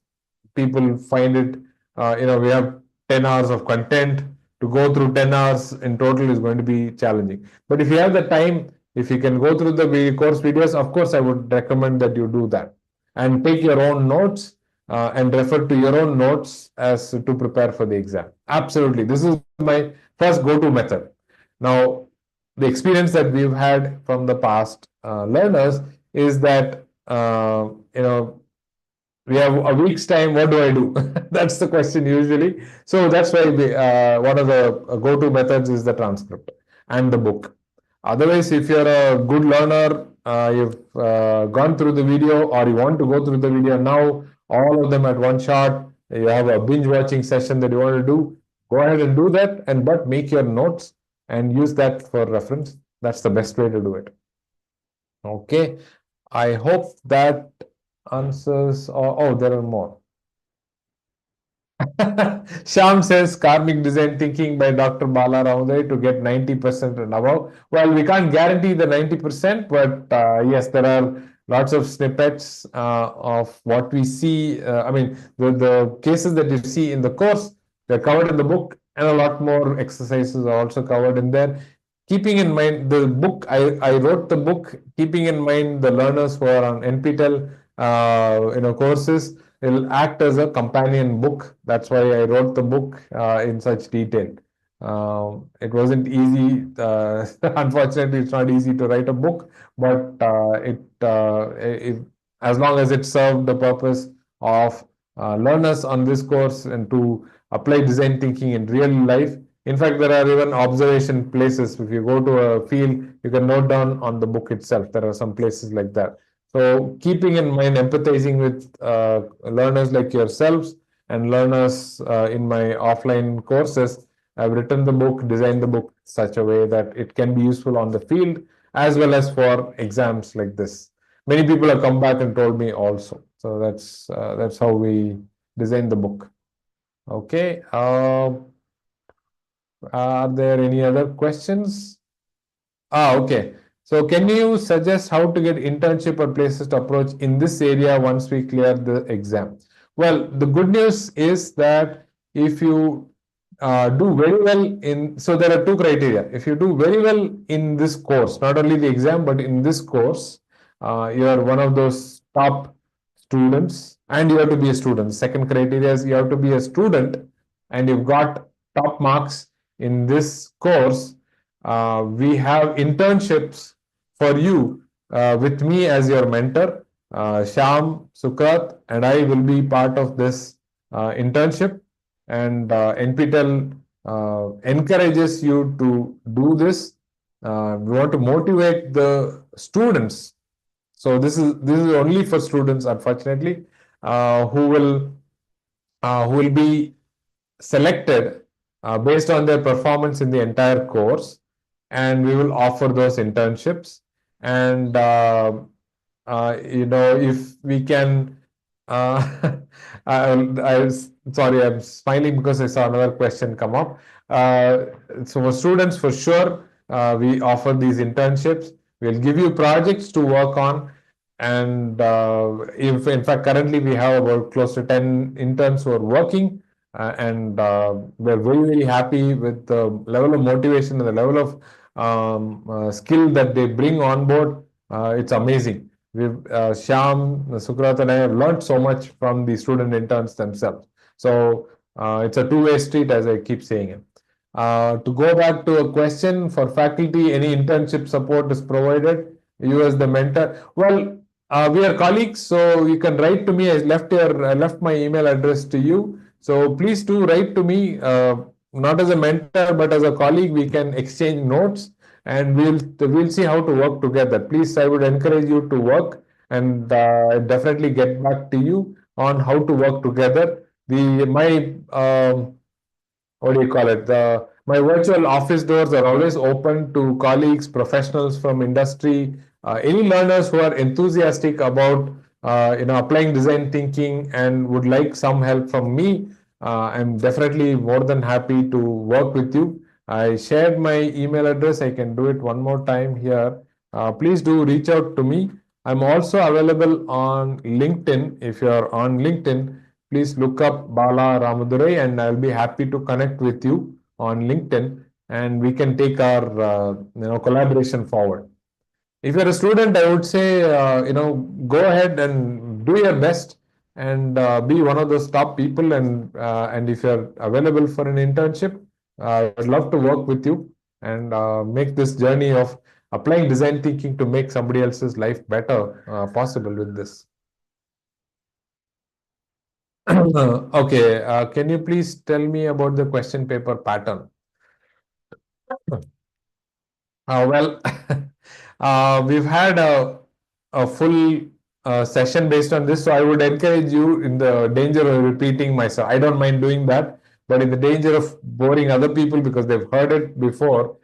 Speaker 1: people find it, we have 10 hours of content. To go through 10 hours in total is going to be challenging. But if you have the time, if you can go through the course videos, of course, I would recommend that you do that and take your own notes, and refer to your own notes as to prepare for the exam. Absolutely. This is my first go-to method. Now, the experience that we've had from the past learners is that, we have a week's time. What do I do? That's the question usually. So that's why one of the go-to methods is the transcript and the book. Otherwise, if you're a good learner, you've gone through the video, or you want to go through the video now, all of them at one shot, you have a binge watching session that you want to do, go ahead and do that, and but make your notes and use that for reference. That's the best way to do it. Okay. I hope that answers. Oh, there are more. Sham says Karmic Design Thinking by Dr. Bala Raudai to get 90% and above. Well, we can't guarantee the 90%, but yes, there are lots of snippets of what we see. I mean, the cases that you see in the course, they're covered in the book, and a lot more exercises are also covered in there. Keeping in mind the book, I wrote the book keeping in mind the learners who are on NPTEL courses. It'll act as a companion book. That's why I wrote the book in such detail. It wasn't easy. Unfortunately, it's not easy to write a book, but as long as it served the purpose of learners on this course and to apply design thinking in real life. In fact, there are even observation places. If you go to a field, you can note down on the book itself. There are some places like that. So keeping in mind, empathizing with learners like yourselves and learners in my offline courses, I've written the book, designed the book such a way that it can be useful on the field as well as for exams like this. Many people have come back and told me also. So that's how we designed the book. Okay. Are there any other questions? Okay. So can you suggest how to get internship or places to approach in this area once we clear the exam? Well, the good news is that if you do very well so there are two criteria. If you do very well in this course, not only the exam, but in this course, you are one of those top students, and you have to be a student. The second criteria is you have to be a student and you've got top marks in this course. We have internships for you with me as your mentor. Sham, Sukrat, and I will be part of this internship, and NPTEL encourages you to do this. We want to motivate the students. So this is only for students, unfortunately, who will be selected based on their performance in the entire course, and we will offer those internships. And if we can, I sorry, I'm smiling because I saw another question come up. So for students, for sure, we offer these internships. We'll give you projects to work on. And if in fact, currently we have about close to 10 interns who are working, and we're very, very happy with the level of motivation and the level of skill that they bring on board. It's amazing. Shyam, Sukrat, and I have learned so much from the student interns themselves. So it's a two-way street, as I keep saying it. To go back to a question for faculty, any internship support is provided? You as the mentor. Well, we are colleagues, so you can write to me. I left my email address to you. So please do write to me, not as a mentor, but as a colleague. We can exchange notes, and we'll see how to work together. Please, I would encourage you to work, and definitely get back to you on how to work together. The my what do you call it? My virtual office doors are always open to colleagues, professionals from industry, any learners who are enthusiastic about applying design thinking and would like some help from me. I'm definitely more than happy to work with you. I shared my email address. I can do it one more time here. Please do reach out to me. I'm also available on LinkedIn. If you're on LinkedIn, please look up Bala Ramadurai, and I'll be happy to connect with you on LinkedIn, and we can take our collaboration forward. If you're a student, I would say go ahead and do your best, and be one of those top people. And if you're available for an internship, I'd love to work with you and make this journey of applying design thinking to make somebody else's life better possible with this. Okay, can you please tell me about the question paper pattern? Well, we've had a full session based on this, so I would encourage you, in the danger of repeating myself. I don't mind doing that, but in the danger of boring other people because they've heard it before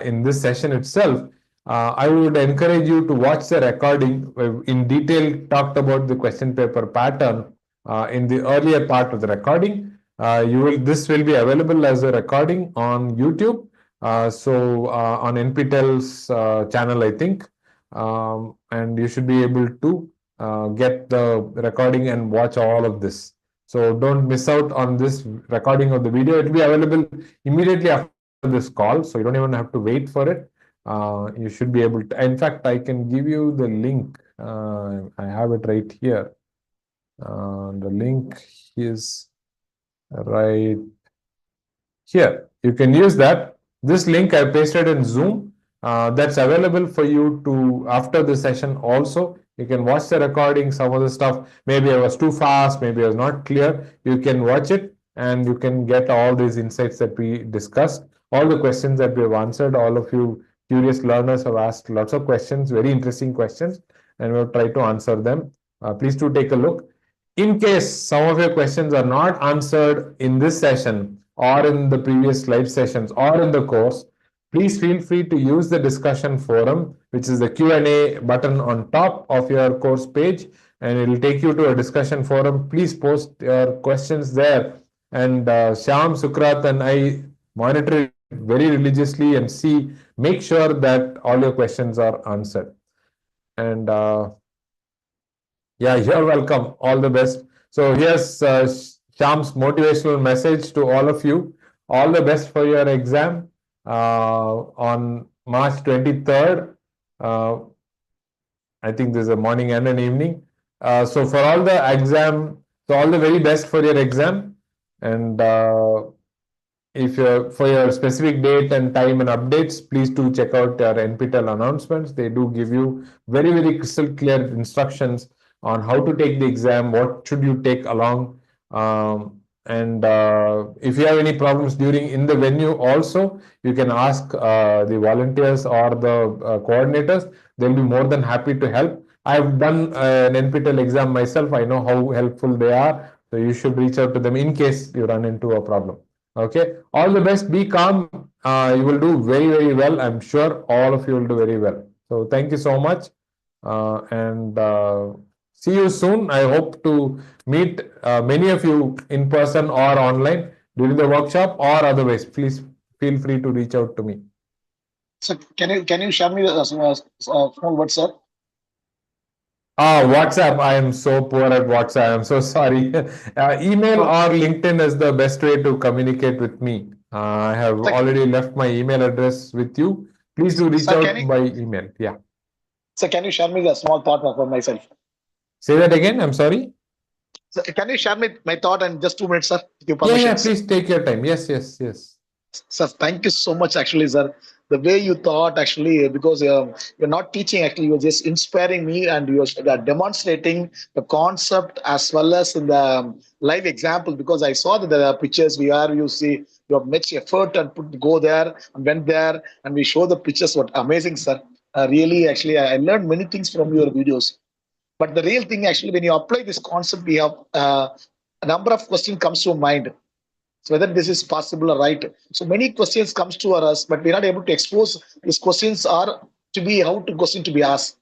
Speaker 1: in this session itself, I would encourage you to watch the recording. In detail talked about the question paper pattern in the earlier part of the recording. This will be available as a recording on YouTube. On NPTEL's channel, I think, and you should be able to get the recording and watch all of this. So don't miss out on this recording of the video. It will be available immediately after this call, so you don't even have to wait for it. You should be able to. In fact, I can give you the link. I have it right here. The link is right here. You can use that. This link I pasted in Zoom. That's available for you to, after the session also. You can watch the recording, some of the stuff. Maybe I was too fast, maybe I was not clear. You can watch it and you can get all these insights that we discussed, all the questions that we have answered. All of you curious learners have asked lots of questions, very interesting questions, and we'll try to answer them. Please do take a look. In case some of your questions are not answered in this session, or in the previous live sessions, or in the course, please feel free to use the discussion forum, which is the Q&A button on top of your course page, and it will take you to a discussion forum. Please post your questions there, and Shyam, Sukrat, and I monitor it very religiously and make sure that all your questions are answered. And yeah, you're welcome. All the best. So here's Shyam's motivational message to all of you. All the best for your exam on March 23rd. I think there's a morning and an evening. So for all the exam, so all the very best for your exam. And if you're for your specific date and time and updates, please do check out our NPTEL announcements. They do give you very, very crystal clear instructions on how to take the exam, what should you take along. And if you have any problems in the venue also, you can ask the volunteers or the coordinators. They'll be more than happy to help. I've done an NPTEL exam myself. I know how helpful they are. So you should reach out to them in case you run into a problem. Okay, all the best. Be calm. You will do very, very well. I'm sure all of you will do very well. So thank you so much. And See you soon. I hope to meet many of you in person or online during the workshop or otherwise. Please feel free to reach out to me.
Speaker 3: So can you share me the small WhatsApp?
Speaker 1: WhatsApp. I am so poor at WhatsApp. I'm so sorry. Email
Speaker 3: No,
Speaker 1: or LinkedIn is the best way to communicate with me. I have
Speaker 3: sir,
Speaker 1: already left my email address with you. Please do reach
Speaker 3: sir,
Speaker 1: out by email. Yeah.
Speaker 3: can you share me the small thought for myself?
Speaker 1: Say that again. I'm sorry.
Speaker 3: So can you share me my thought in just 2 minutes, sir, with your
Speaker 1: Yeah, yeah.
Speaker 3: permissions?
Speaker 1: Please take your time. Yes, yes, yes.
Speaker 3: Sir, thank you so much, actually, sir. The way you thought, actually, because you're not teaching, actually, you're just inspiring me, and you're demonstrating the concept as well as in the live example. Because I saw that the pictures we are, you see, you have much effort and go there and went there, and we show the pictures. What amazing, sir! Really, actually, I learned many things from your videos. But the real thing, actually, when you apply this concept, we have a number of questions comes to mind. So whether this is possible or right. So many questions comes to us, but we're not able to expose these questions are to be how to question to be asked.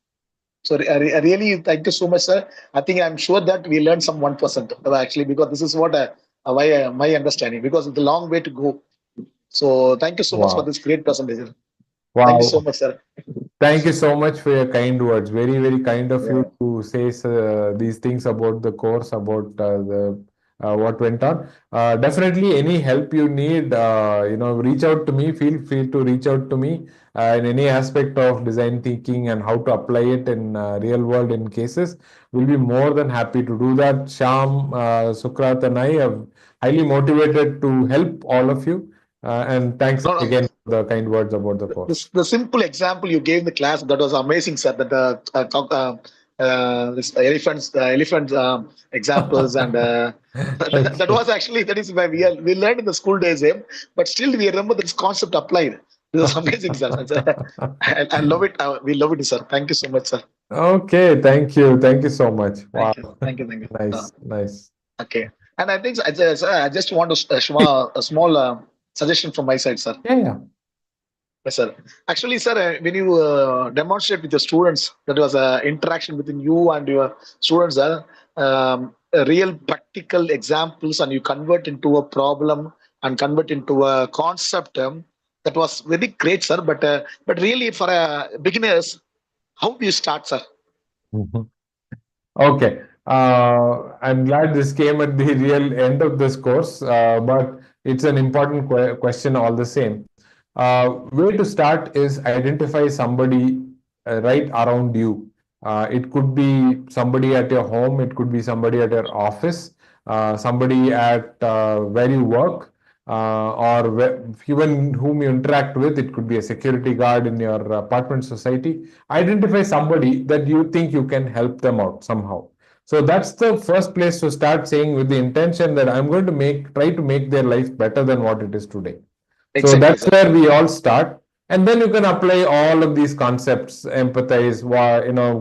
Speaker 3: So I really thank you so much, sir. I think I'm sure that we learned some 1% actually, because this is what my understanding, because it's a long way to go. So thank you so much for
Speaker 1: Wow.
Speaker 3: this great presentation. Thank you so
Speaker 1: Wow.
Speaker 3: much, sir.
Speaker 1: Thank you so much for your kind words. Very, very kind of you
Speaker 3: Yeah.
Speaker 1: to say these things about the course, about the what went on. Definitely, any help you need, reach out to me. Feel free to reach out to me in any aspect of design thinking and how to apply it in real world in cases. We'll be more than happy to do that. Sham, Sukrat, and I are highly motivated to help all of you. And thanks
Speaker 3: No, no.
Speaker 1: again for the kind words about the course.
Speaker 3: The simple example you gave in the class, that was amazing, sir. That this elephants, the elephant examples, and that
Speaker 1: Okay.
Speaker 3: was actually, that is why we learned in the school days, but still we remember this concept applied. This was amazing, sir. I love it. We love it, sir. Thank you so much, sir.
Speaker 1: Okay, thank you. Thank you so much. Wow.
Speaker 3: Thank you. Thank you. Thank you.
Speaker 1: Nice, nice.
Speaker 3: Okay. And I think I just want to a small suggestion from my side, sir.
Speaker 1: Yeah, yeah.
Speaker 3: Yes, sir. Actually, sir, when you demonstrate with your students, that was interaction between you and your students, real practical examples, and you convert into a problem and convert into a concept. That was very great, sir. But really, for beginners, how do you start, sir?
Speaker 1: Mhm. Okay. I'm glad this came at the real end of this course, but it's an important question all the same. Way to start is identify somebody right around you. It could be somebody at your home, it could be somebody at your office, somebody at where you work, or even whom you interact with. It could be a security guard in your apartment society. Identify somebody that you think you can help them out somehow. So that's the first place to start, saying with the intention that I'm going to try to make their life better than what it is today. So
Speaker 3: Exactly,
Speaker 1: that's
Speaker 3: sir.
Speaker 1: where we all start. And then you can apply all of these concepts, empathize,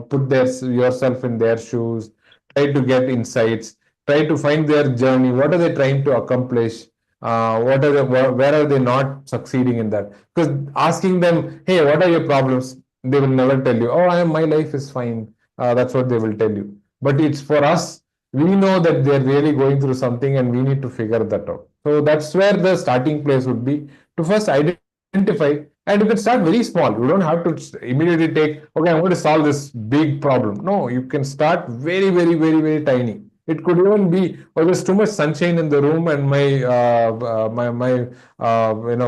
Speaker 1: put yourself in their shoes, try to get insights, try to find their journey. What are they trying to accomplish? Where are they not succeeding in that? Because asking them, hey, what are your problems? They will never tell you, oh, my life is fine. That's what they will tell you. But it's for us, we know that they're really going through something and we need to figure that out. So that's where the starting place would be, to first identify, and you can start very small. You don't have to immediately take, okay, I'm going to solve this big problem. No, you can start very, very, very, very tiny. It could even be, oh, there's too much sunshine in the room, and my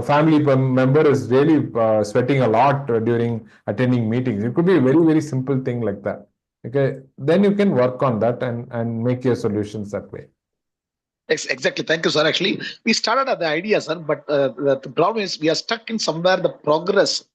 Speaker 1: family member is really sweating a lot during attending meetings. It could be a very, very simple thing like that. Okay, then you can work on that and make your solutions that way.
Speaker 3: Exactly. Thank you, sir. Actually, we started at the idea, sir, but the problem is we are stuck in somewhere the progress.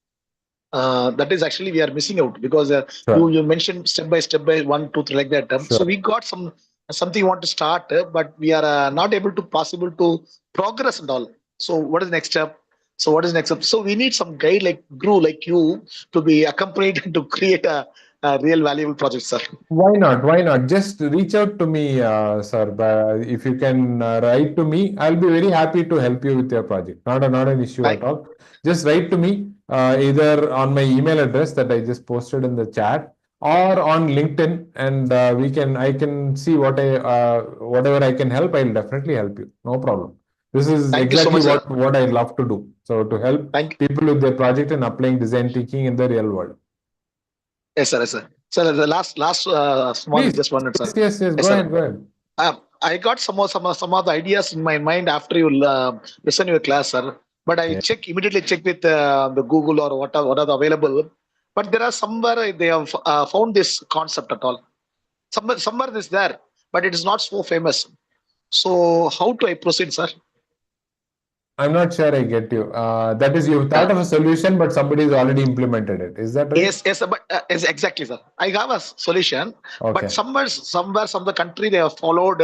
Speaker 3: That is actually we are missing out, because
Speaker 1: Sure,
Speaker 3: you mentioned step by one, two, three, like that. So
Speaker 1: sure.
Speaker 3: we got something you want to start, but we are not able to possible to progress and all. So what is next step? So what is next step? So we need some guide like Guru, like you, to be accompanied to create a real valuable project, sir.
Speaker 1: Why not? Why not? Just reach out to me, sir. If you can write to me, I'll be very happy to help you with your project. Not an issue at
Speaker 3: Thank,
Speaker 1: all. Just write to me either on my email address that I just posted in the chat, or on LinkedIn, and I can see whatever I can help. I'll definitely help you. No problem. This is
Speaker 3: Thank you so
Speaker 1: exactly
Speaker 3: much, sir.
Speaker 1: what I love to do. So to help
Speaker 3: Thank
Speaker 1: people with their project and applying design thinking in the real world.
Speaker 3: Yes, sir. Yes, sir. Sir, the last small,
Speaker 1: Please,
Speaker 3: just 1 minute, sir.
Speaker 1: yes.
Speaker 3: Yes,
Speaker 1: Go
Speaker 3: sir.
Speaker 1: ahead, go ahead.
Speaker 3: I got some of the ideas in my mind after you listen to your class, sir. But I
Speaker 1: Yeah.
Speaker 3: immediately check with the Google or what are the available. But there are somewhere they have found this concept at all. Somewhere it is there, but it is not so famous. So how do I proceed, sir?
Speaker 1: I'm not sure I get you. That is, you
Speaker 3: Uh,
Speaker 1: thought of a solution, but somebody has already implemented it. Is that right?
Speaker 3: yes, sir, but yes, exactly, sir. I have a solution, but
Speaker 1: Okay.
Speaker 3: somewhere, some the country they have followed.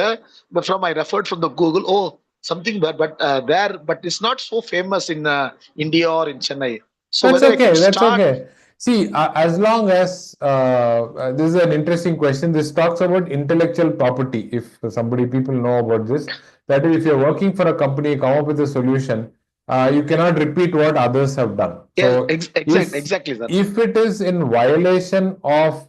Speaker 3: But from I referred from the Google. Oh, something there, but there, but it's not so famous in India or in Chennai. So
Speaker 1: That's
Speaker 3: whether I can
Speaker 1: okay. That's
Speaker 3: start,
Speaker 1: okay. See, as long as this is an interesting question. This talks about intellectual property. If people know about this, that is, if you're working for a company, come up with a solution, you cannot repeat what others have done.
Speaker 3: yes,
Speaker 1: So,
Speaker 3: exactly, sir.
Speaker 1: if it is in violation of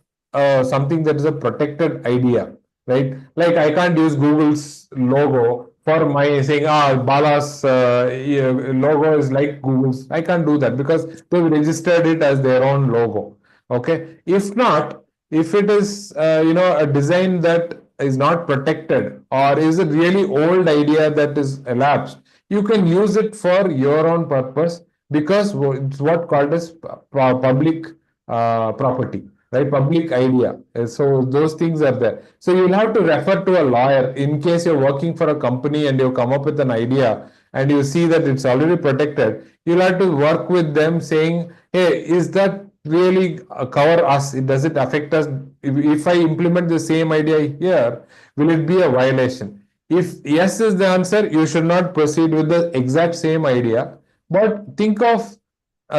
Speaker 1: something that is a protected idea, right? Like I can't use Google's logo for my saying, Bala's yeah, logo is like Google's. I can't do that because they've registered it as their own logo. Okay. If not, if it is, a design that is not protected or is a really old idea that is elapsed, you can use it for your own purpose because it's what called as public property, right? Public idea. So those things are there. So you'll have to refer to a lawyer in case you're working for a company and you come up with an idea and you see that it's already protected. You'll have to work with them saying, hey, is that really cover us? Does it affect us? If I implement the same idea here, will it be a violation? If yes is the answer, you should not proceed with the exact same idea, but think of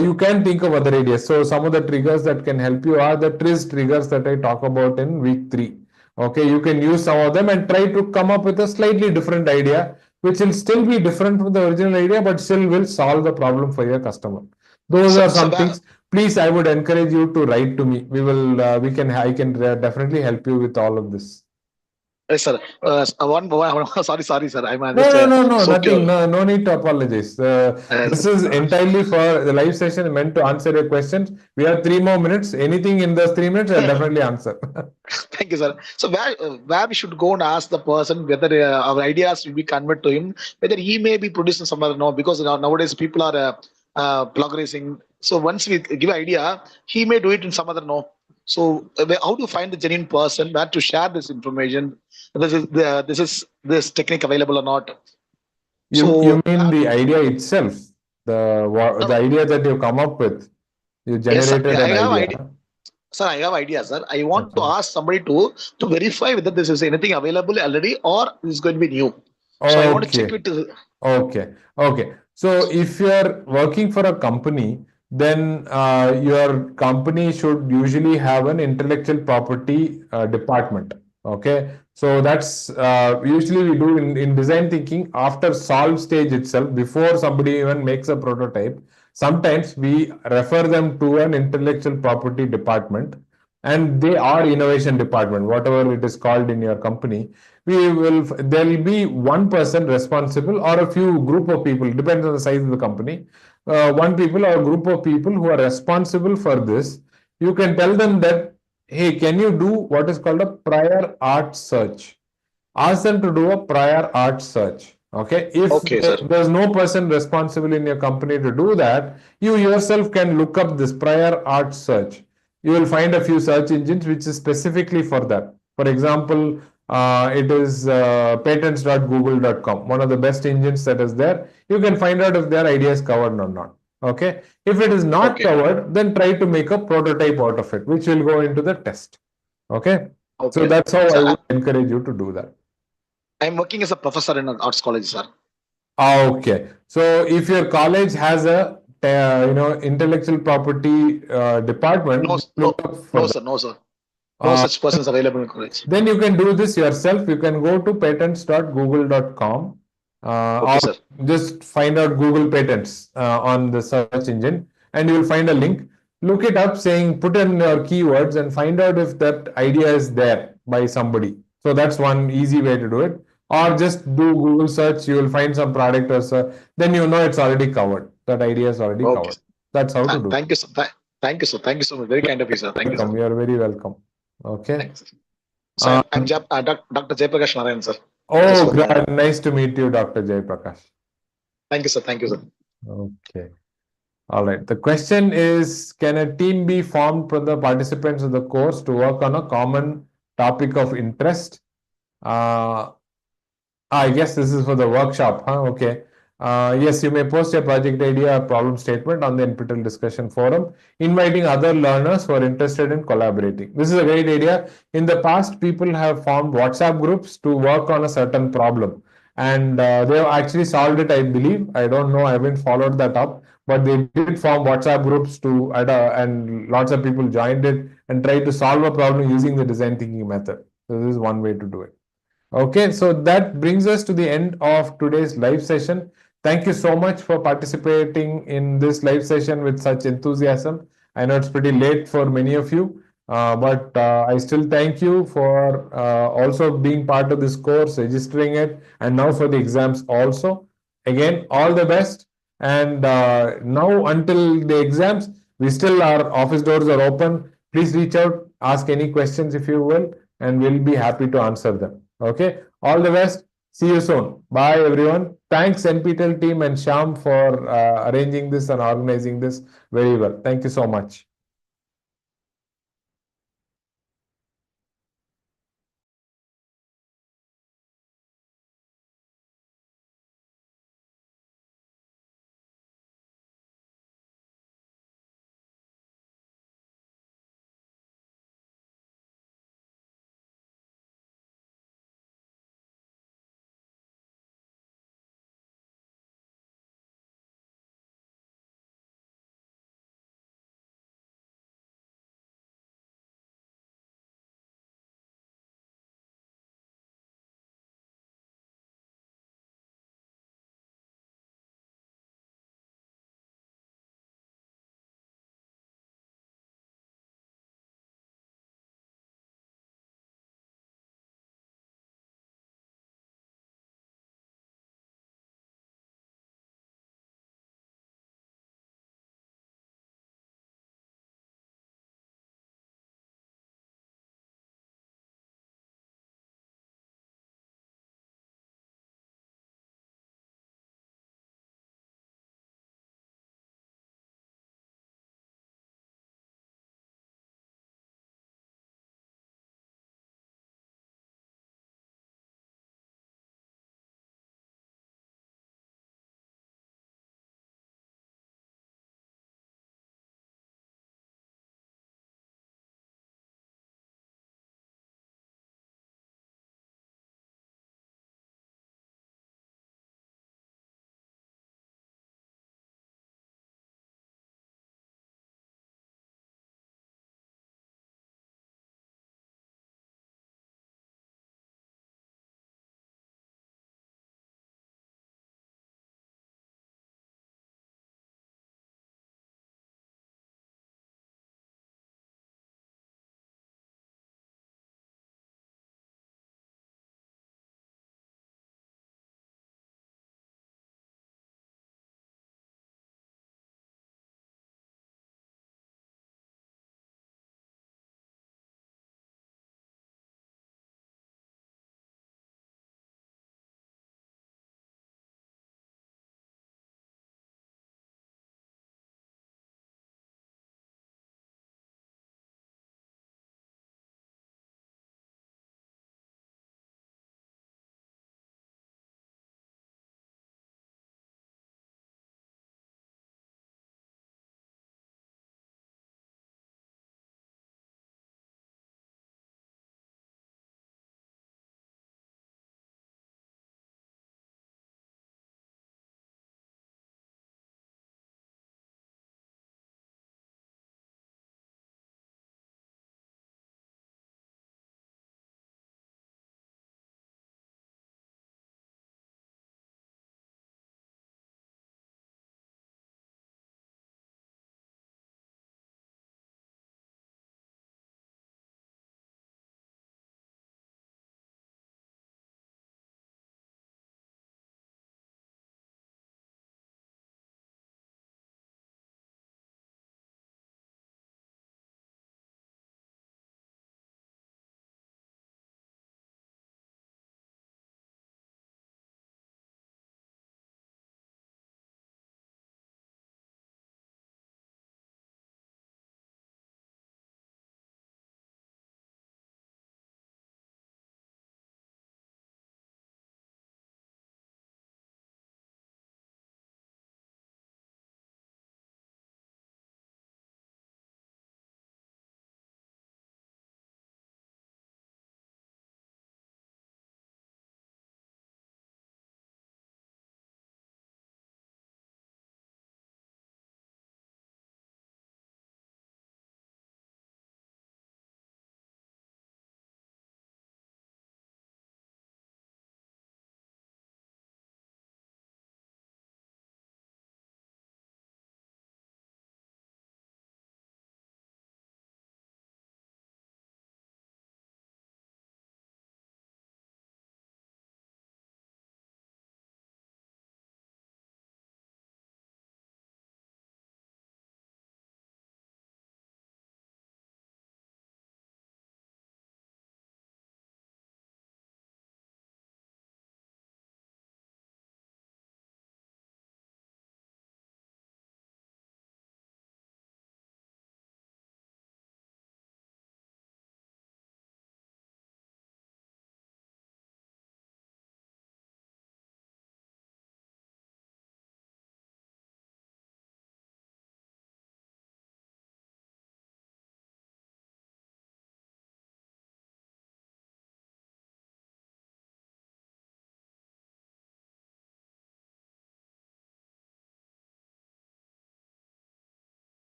Speaker 1: you can think of other ideas. So some of the triggers that can help you are the TRIZ triggers that I talk about in week 3. Okay, you can use some of them and try to come up with a slightly different idea, which will still be different from the original idea, but still will solve the problem for your customer. Those
Speaker 3: So,
Speaker 1: are
Speaker 3: so
Speaker 1: some things. Please, I would encourage you to write to me. I can definitely help you with all of this.
Speaker 3: yes, sir. Sorry, sir. I'm
Speaker 1: No,
Speaker 3: just
Speaker 1: no, no, no,
Speaker 3: so
Speaker 1: nothing.
Speaker 3: curious.
Speaker 1: No, no need to apologize. This is
Speaker 3: Uh,
Speaker 1: entirely for the live session meant to answer your questions. We have 3 more minutes. Anything in those 3 minutes, I'll definitely answer.
Speaker 3: Thank you, sir. So where we should go and ask the person whether our ideas will be conveyed to him, whether he may be producing some other no, because nowadays people are plug racing. So once we give idea, he may do it in some other no. So how to find the genuine person, where to share this information? This technique available or not?
Speaker 1: You
Speaker 3: So
Speaker 1: mean the idea itself, the
Speaker 3: no,
Speaker 1: idea that you come up with? You
Speaker 3: yes, sir.
Speaker 1: generated
Speaker 3: I
Speaker 1: an
Speaker 3: have
Speaker 1: idea.
Speaker 3: idea. Sir, I have ideas, sir. I want to
Speaker 1: Okay.
Speaker 3: ask somebody to verify whether this is anything available already or this is going to be new. So I want to check
Speaker 1: Okay.
Speaker 3: with.
Speaker 1: Okay. So if you're working for a company, then your company should usually have an intellectual property department. Okay. So that's usually we do in design thinking after solve stage itself, before somebody even makes a prototype. Sometimes we refer them to an intellectual property department, and they are innovation department, whatever it is called in your company. There will be one person responsible or a few group of people, depends on the size of the company. One people or a group of people who are responsible for this. You can tell them that, hey, can you do what is called a prior art search? Ask them to do a prior art search. Okay, if
Speaker 3: Okay, sir.
Speaker 1: there's no person responsible in your company to do that, you yourself can look up this prior art search. You will find a few search engines which is specifically for that. For example, it is patents.google.com, one of the best engines that is there. You can find out if their idea is covered or not. Okay, if it is not
Speaker 3: Okay.
Speaker 1: covered, then try to make a prototype out of it, which will go into the test. Okay, so
Speaker 3: Okay.
Speaker 1: that's how
Speaker 3: So
Speaker 1: I would encourage you to do that.
Speaker 3: I'm working as a professor in an arts college, sir.
Speaker 1: Okay. So if your college has a intellectual property
Speaker 3: No,
Speaker 1: department,
Speaker 3: no,
Speaker 1: look up for
Speaker 3: no,
Speaker 1: that.
Speaker 3: sir. No, sir. No
Speaker 1: Uh,
Speaker 3: such persons available in college.
Speaker 1: then you can do this yourself. You can go to patents.google.com
Speaker 3: Okay,
Speaker 1: or
Speaker 3: sir.
Speaker 1: just find out Google Patents on the search engine, and you will find a link. look it up saying, put in your keywords and find out if that idea is there by somebody. So that's one easy way to do it. Or just do Google search, you will find some product or so, then you know it's already covered. That idea is already
Speaker 3: Okay.
Speaker 1: covered. That's how to do
Speaker 3: Thank
Speaker 1: it.
Speaker 3: you, sir. Thank you, sir. Thank you so much. Very kind of you, sir. Thank you, sir.
Speaker 1: Welcome. You are very welcome. Okay.
Speaker 3: Thanks. So I'm
Speaker 1: Um,
Speaker 3: Dr. Jayaprakash Narayan, sir. Just
Speaker 1: oh,
Speaker 3: for the.
Speaker 1: nice to meet you, Dr. Jay Prakash.
Speaker 3: Thank you, sir. Thank you, sir.
Speaker 1: Okay. All right. The question is, can a team be formed from the participants of the course to work on a common topic of interest? Uh, I guess this is for the workshop, huh? Okay. Yes, you may post your project idea or problem statement on the NPTEL discussion forum, inviting other learners who are interested in collaborating. This is a great idea. In the past, people have formed WhatsApp groups to work on a certain problem, and they have actually solved it, I believe. I don't know, I haven't followed that up, but they did form WhatsApp groups and lots of people joined it and tried to solve a problem using the design thinking method. So this is one way to do it. Okay, so that brings us to the end of today's live session. Thank you so much for participating in this live session with such enthusiasm. I know it's pretty late for many of you, but I still thank you for also being part of this course, registering it, and now for the exams also. Again, all the best. And now, until the exams, our office doors are open. Please reach out, ask any questions if you will, and we'll be happy to answer them. Okay. All the best. See you soon. Bye, everyone. Thanks, NPTEL team and Sham, for arranging this and organizing this very well. Thank you so much.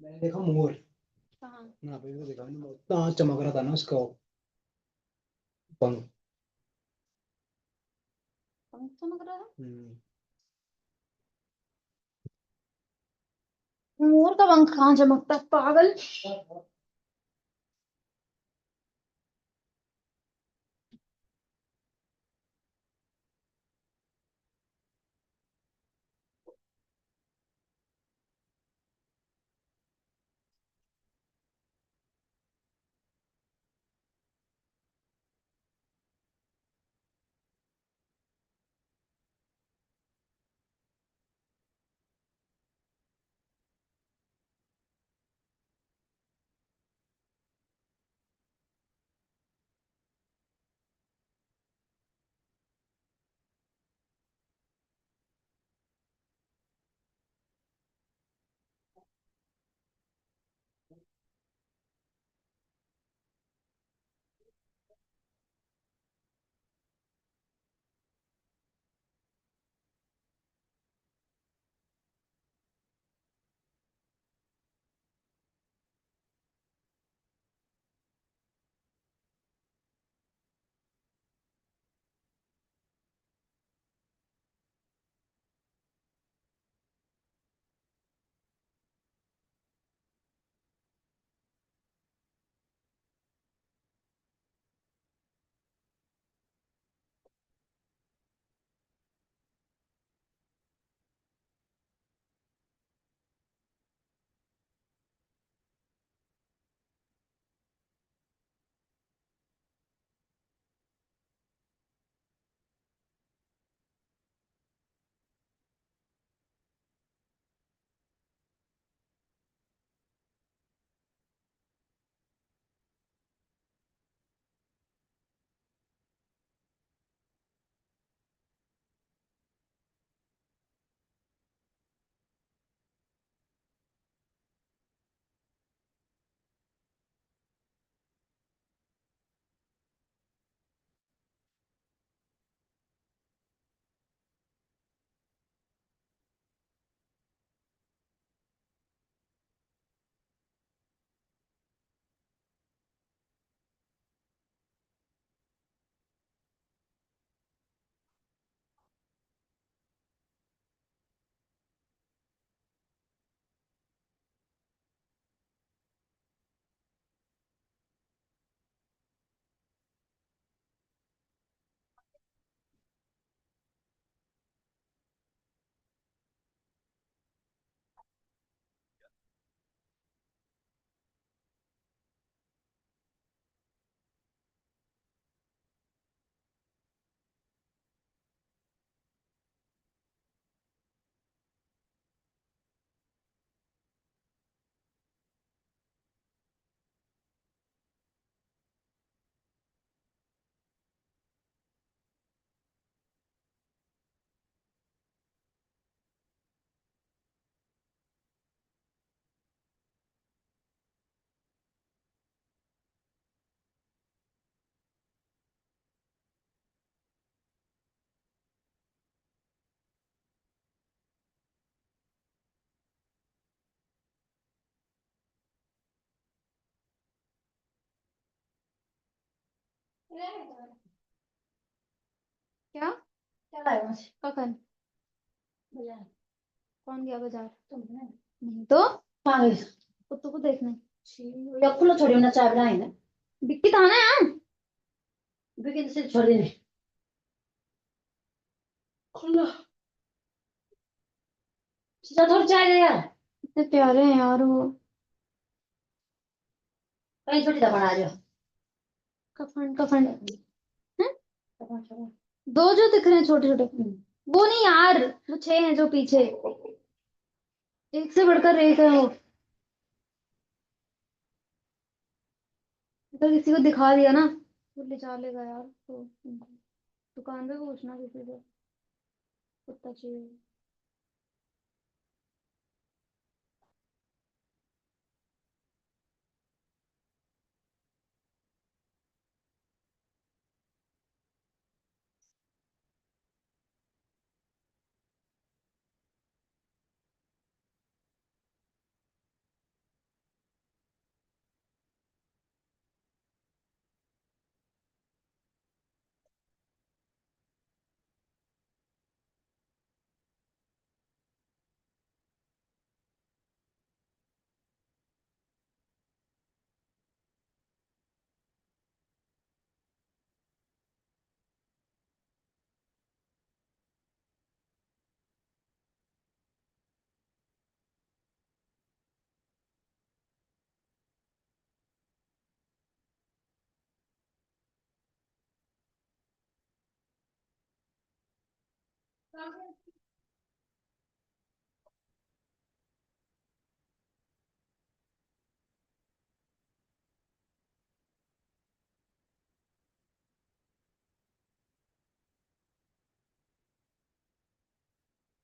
Speaker 4: मैंने देखा मोर। ना पे तो देखा नहीं, बहुत चमक रहा था ना उसका पंख।
Speaker 5: पंख चमक रहा है। मोर का पंख कहाँ चमकता है, पागल। क्या क्या लाया मुझे कखन बाजार कौन गया बाजार तुमने नहीं तो कहाँ गई कुत्तों को देखने या खुला छोड़ी ना चाय बनाई ना बिक्की था ना यार बिक्की से छोड़ देने खुला सीधा थोड़ी चाय दे यार इतने प्यारे हैं यार वो कहीं छोटी दबा आ जाओ कफन कफन दो जो दिख रहे हैं छोटे छोटे वो नहीं यार वो 6 हैं जो पीछे एक से बढ़कर एक है वो अगर किसी को दिखा दिया ना तो ले जा लेगा यार तो दुकान पे पूछना किसी से कुत्ता चाहिए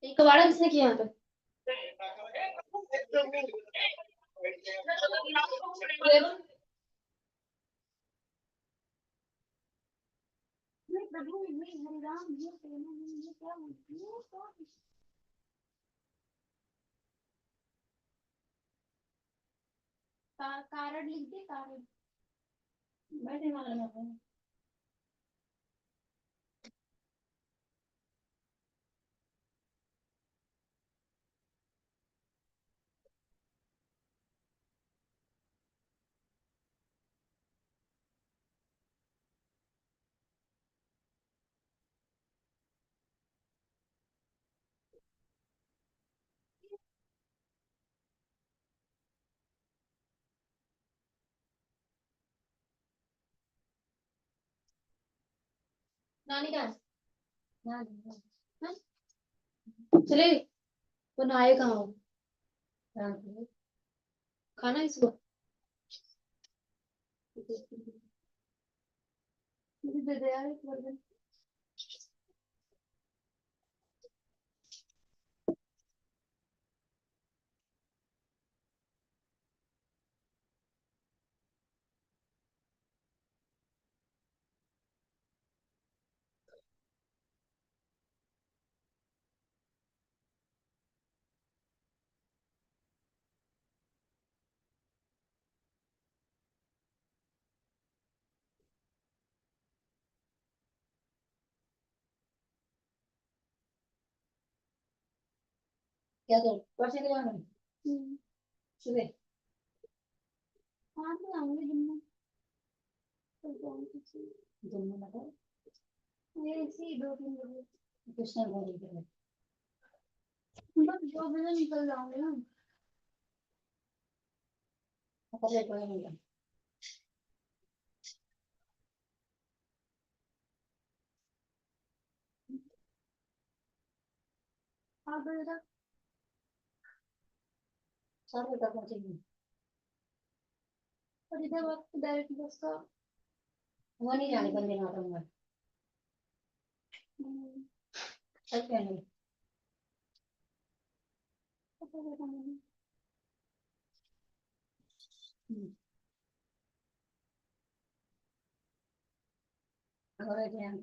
Speaker 5: एक कबाड़ा किसने किया यहाँ पे प्रभु हरिराम ये क्या कारण लिख दे कारण बैठे वाला ना नानी कहाँ है? नानी हाँ? चले वो नहाए कहाँ हो खाना इसको मुझे दे दे यार एक बर्गर क्या कर परसे के जाना सुबह हाँ तो आऊंगी दिन में दिन में मतलब ये इसी 2-3 बजे कृष्णा घर बस 2 बजे निकल जाऊंगी ना पहले कोई नहीं 8 बजे तक 7 बजे तक पहुंचेगी और इधर वक्त डायरेक्ट बस का वो नहीं जाने बंदे ना दूंगा अच्छा नहीं अगर ध्यान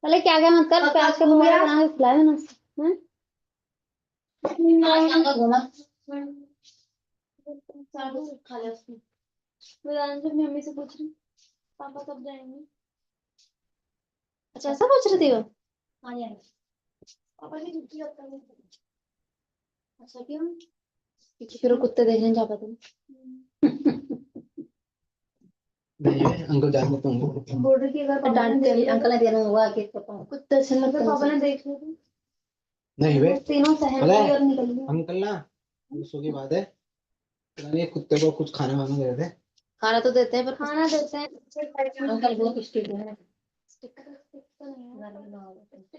Speaker 5: पहले क्या क्या मत कर, प्याज का पकौड़ा बना के खिलाए ना। खा लिया उसने। मैं मम्मी से पूछ रही पापा कब जाएंगे। अच्छा ऐसा पूछ रही थी वो। हाँ यार पापा की छुट्टी कब तक है? अच्छा क्यों? क्योंकि फिर वो कुत्ते देखने जा पाते
Speaker 4: नहीं अंकल जानते तुम
Speaker 5: बॉर्डर की अगर डांटते हैं अंकल ने देना होगा कि कुत्ते से लगता है पापा ने देख लिया तो
Speaker 4: नहीं वे
Speaker 5: तीनों सहन
Speaker 4: पता है,
Speaker 5: और निकल गए।
Speaker 4: अंकल ना दूसरों की बात है, पता नहीं कुत्ते को कुछ खाना वाना दे रहे थे।
Speaker 5: खाना तो देते हैं पर खाना देते हैं अंकल बहुत स्ट्रिक्ट है।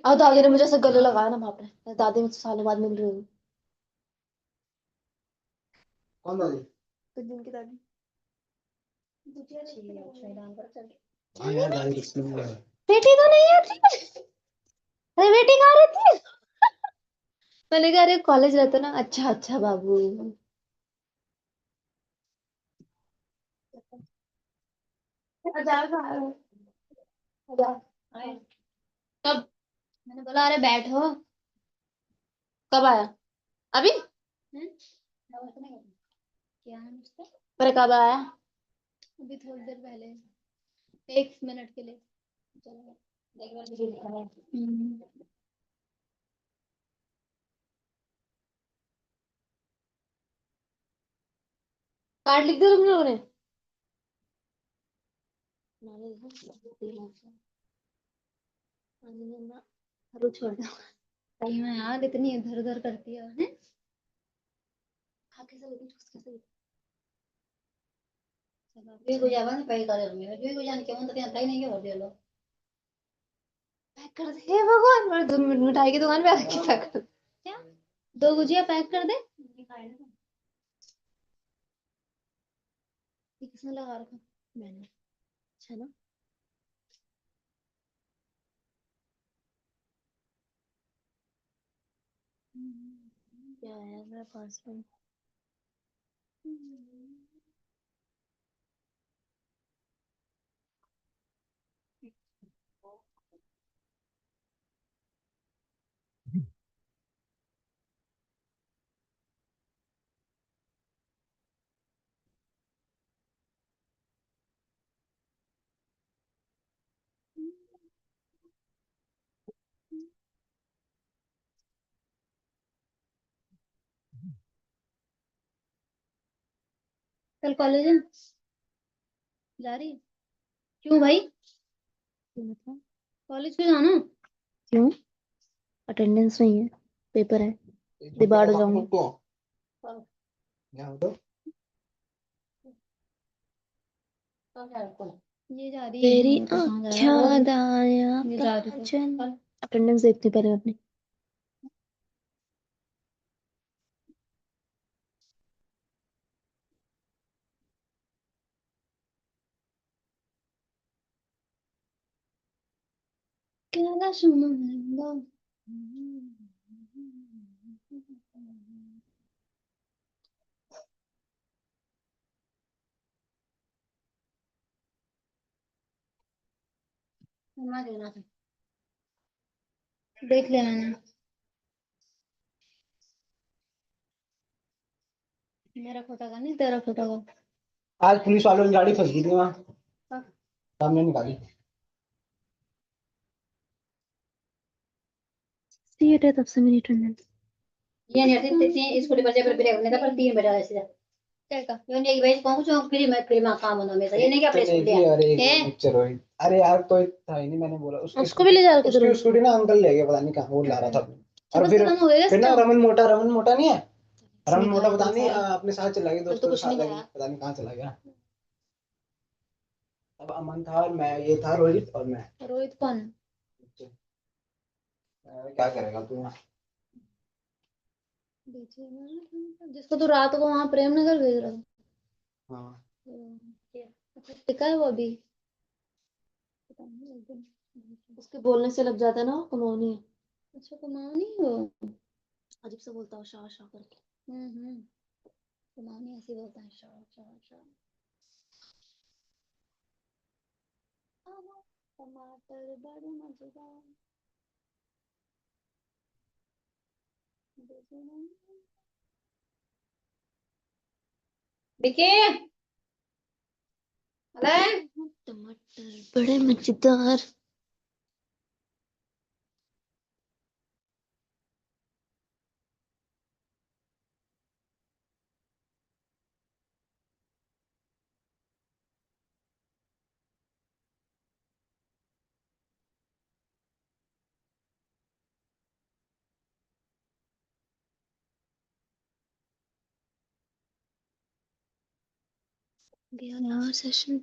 Speaker 5: अब दादी ने मुझे ऐसे गले लगाया ना बाप रे, दादी मुझसे सालों बाद मिल रही है।
Speaker 4: कौन दादी?
Speaker 5: कुछ दिन की दादी।
Speaker 4: हाँ यार दादी कुछ नहीं है।
Speaker 5: बेटी तो नहीं आती। अरे बेटी कहाँ रहती है? मैंने कहा अरे कॉलेज रहते ना। अच्छा अच्छा बाबू। कब? मैंने बोला अरे बैठो। कब आया? अभी? क्या है मुझसे? पर कब आया? अभी थोड़ी देर पहले। 1 मिनट के लिए। चलो कार्ड लिख दिया तुम लोगों ने? छोड़ दो। सही में यार इतनी इधर उधर करती है हैं? खा कैसे लेकिन चूस कैसे लेती? पैक कर दे हे भगवान। और मिठाई की दुकान पे आके पैक कर दे। क्या? 2 गुजिया पैक कर दे। ये किसने लगा रखा? मैंने। अच्छा ना। क्या है मेरे पास में? कल कॉलेज है? जा रही है? क्यों भाई? क्यों मतलब? कॉलेज क्यों जाना? क्यों? अटेंडेंस नहीं है, पेपर है, दिबाड़ हो जाऊंगी। ये जा रही है तेरी आँखें दाया काजल। अटेंडेंस देखनी पड़ेगा अपनी। क्या सुनो देख लिया मैंने। मेरा खोटा का नहीं, तेरा खोटा का।
Speaker 4: आज पुलिस वालों की गाड़ी फंस गई थी वहाँ
Speaker 5: हाँ।
Speaker 4: सामने निकाली।
Speaker 5: सीट है तब से मेरी अटेंडेंस।
Speaker 6: ये नहीं आती तीन स्कूटी पर जब ब्रेक नहीं था पर 3 बजा ऐसे
Speaker 5: क्या का?
Speaker 6: ये नहीं भाई पहुंचो फ्री में काम होना में ये नहीं कि अपने स्कूटी है
Speaker 4: अरे चलो अरे यार कोई था ही नहीं, मैंने बोला
Speaker 5: उसको भी ले जा रहा
Speaker 4: उसकी स्कूटी ना अंकल ले गए, पता नहीं कहाँ वो ला रहा था। और फिर
Speaker 5: खत्म हो गया
Speaker 4: ना
Speaker 5: इसका।
Speaker 4: रमन मोटा नहीं है, रमन मोटा पता नहीं अपने साथ चला गया,
Speaker 6: तो
Speaker 4: दोस्तों के
Speaker 6: कुछ
Speaker 4: साथ
Speaker 6: नहीं
Speaker 4: लेकिन
Speaker 6: खाया।
Speaker 4: पता नहीं कहाँ चला गया। अब अमन था और मैं, ये था रोहित और मैं।
Speaker 6: रोहित कौन?
Speaker 4: क्या करेगा तू?
Speaker 5: जिसको तू रात को वहां प्रेम नगर भेज रहा था।
Speaker 4: हाँ
Speaker 5: अच्छा, टिका है वो अभी? पता नहीं, एक दिन
Speaker 6: उसके बोलने से लग जाता है ना, वो कमौनी है।
Speaker 5: अच्छा कुमाऊनी हो।
Speaker 6: अजीब सा बोलता है शाह शाह करके।
Speaker 5: कुमाऊनी ऐसे बोलता है, शाह शाह शाह। टमाटर बड़े मजेदार।
Speaker 6: बिके अरे
Speaker 5: टमाटर बड़े मजेदार। गया यार सेशन।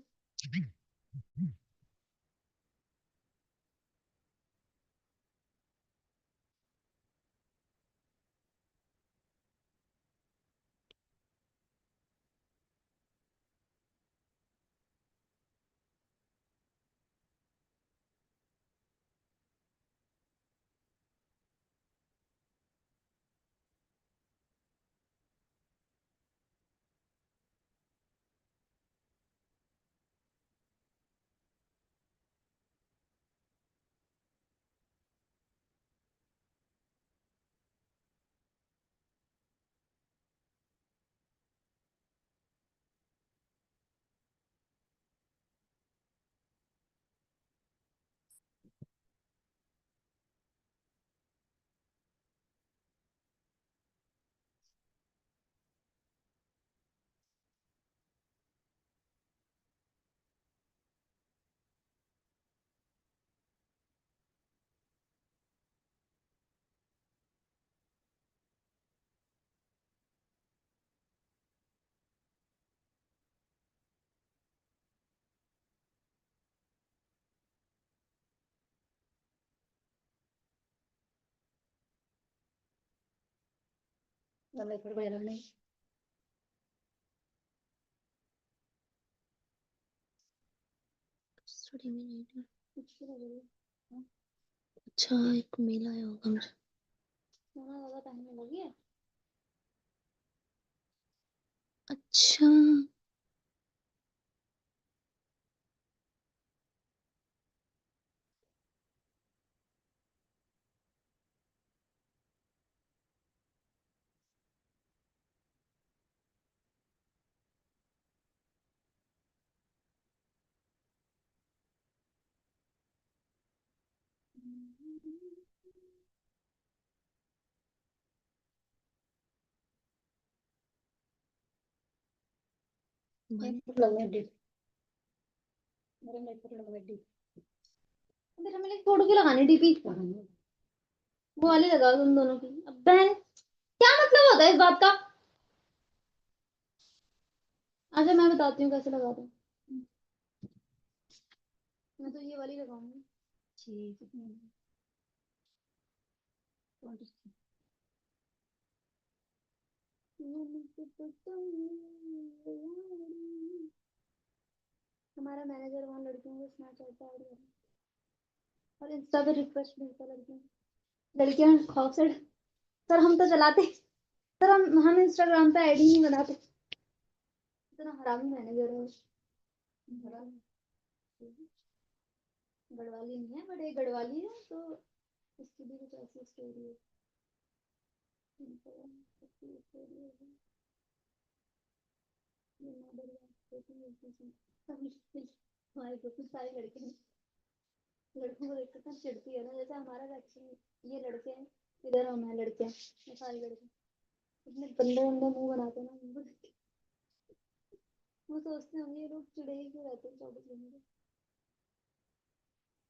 Speaker 6: लंबे थोड़े बड़े लगने।
Speaker 5: स्टडी में नहीं था। अच्छा एक मेला आया होगा मुझे। सोना ज्यादा पहनने लगी है। अच्छा
Speaker 6: लगने डी मेरे में फोटो लगने डी।
Speaker 5: फिर हमें एक फोटो की लगानी डीपी। वो वाली लगाओ तुम दोनों की। अब बहन क्या मतलब होता है इस बात का? अच्छा मैं बताती हूँ कैसे लगाते हैं। मैं तो ये वाली लगाऊंगी।
Speaker 6: ठीक है।
Speaker 5: हमारा मैनेजर वहाँ लड़कियों को स्नैपचैट पे ऐड कर रहा है और इंस्टा पे रिक्वेस्ट भेजता है लड़कियों। लड़कियां खौफ से सर हम तो चलाते सर हम इंस्टाग्राम पे आईडी नहीं बनाते। इतना हरामी मैनेजर है। गढ़वाली नहीं है बट एक गढ़वाली है तो इसकी भी कुछ ऐसी स्टोरी है। हमारे ग्रुप में सारी लड़कियां लड़कों को देखकर ना चिढ़ती है ना, जैसे हमारा रिएक्शन ये लड़के हैं इधर हम हैं लड़के हैं ये सारी लड़के इतने गंदे गंदे मुंह बनाते हैं ना उनको देख के। वो सोचते होंगे ये लोग चिढ़े ही क्यों रहते हैं 24 घंटे।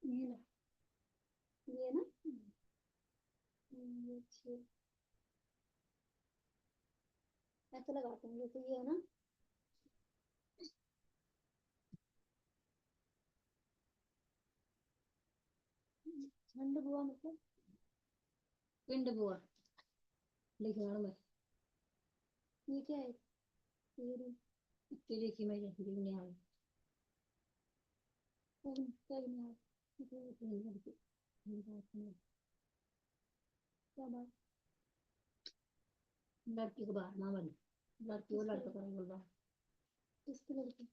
Speaker 5: ये ना ये ना ये अच्छी है।
Speaker 6: ऐसे लगाते हैं जैसे ये है ना, ठंड बुआ मतलब पिंड बुआ लिखना मैं। ये क्या है? तेरी तेरी की मैं जैसे नहीं आई क्या नहीं आई क्या बात लड़की को बाहर ना बने लड़की वो लड़का करेंगे बोल रहा किसकी लड़की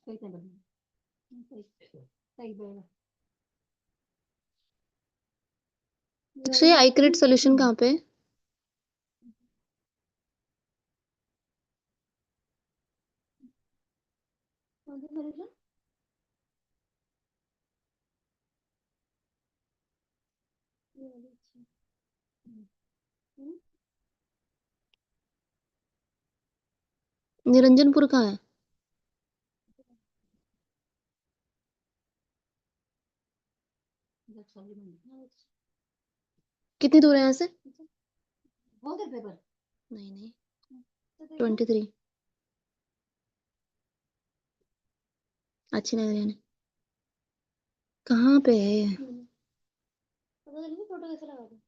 Speaker 6: कैसे बने सही बोला।
Speaker 5: अच्छा ये आईक्रेट सोल्यूशन कहाँ पे है?
Speaker 6: कौन सी solution? ये वाली अच्छा। हम्म,
Speaker 5: निरंजनपुर कहाँ है?
Speaker 6: अच्छा, वाली बनी। हाँ, अच्छा।
Speaker 5: कितनी दूर है यहाँ से?
Speaker 6: हो गया पेपर?
Speaker 5: नहीं नहीं
Speaker 6: तो देखो,
Speaker 5: 23 अच्छी लग रही है। कहाँ पे है?
Speaker 6: पता चली फोटो कैसे लगा दे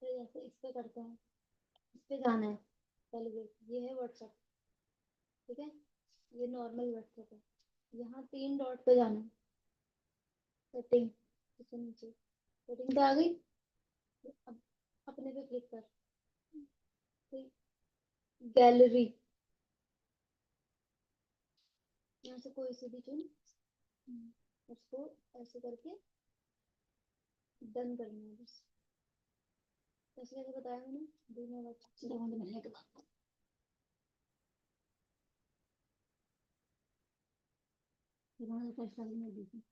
Speaker 6: तो ऐसे इस पे करते हैं इस पे जाना है पहले देख ये है व्हाट्सएप ठीक है ये नॉर्मल व्हाट्सएप है यहाँ 3 डॉट पे जाना है सेटिंग इसके नीचे सेटिंग पे आ गई अब अपने पे क्लिक कर गैलरी यहाँ से कोई सी भी चुन उसको ऐसे करके डन करना है बस कैसे कैसे बताया मैंने बिना व्हाट्सएप मिलने के बाद इन्होंने फर्स्ट वाली में दी थी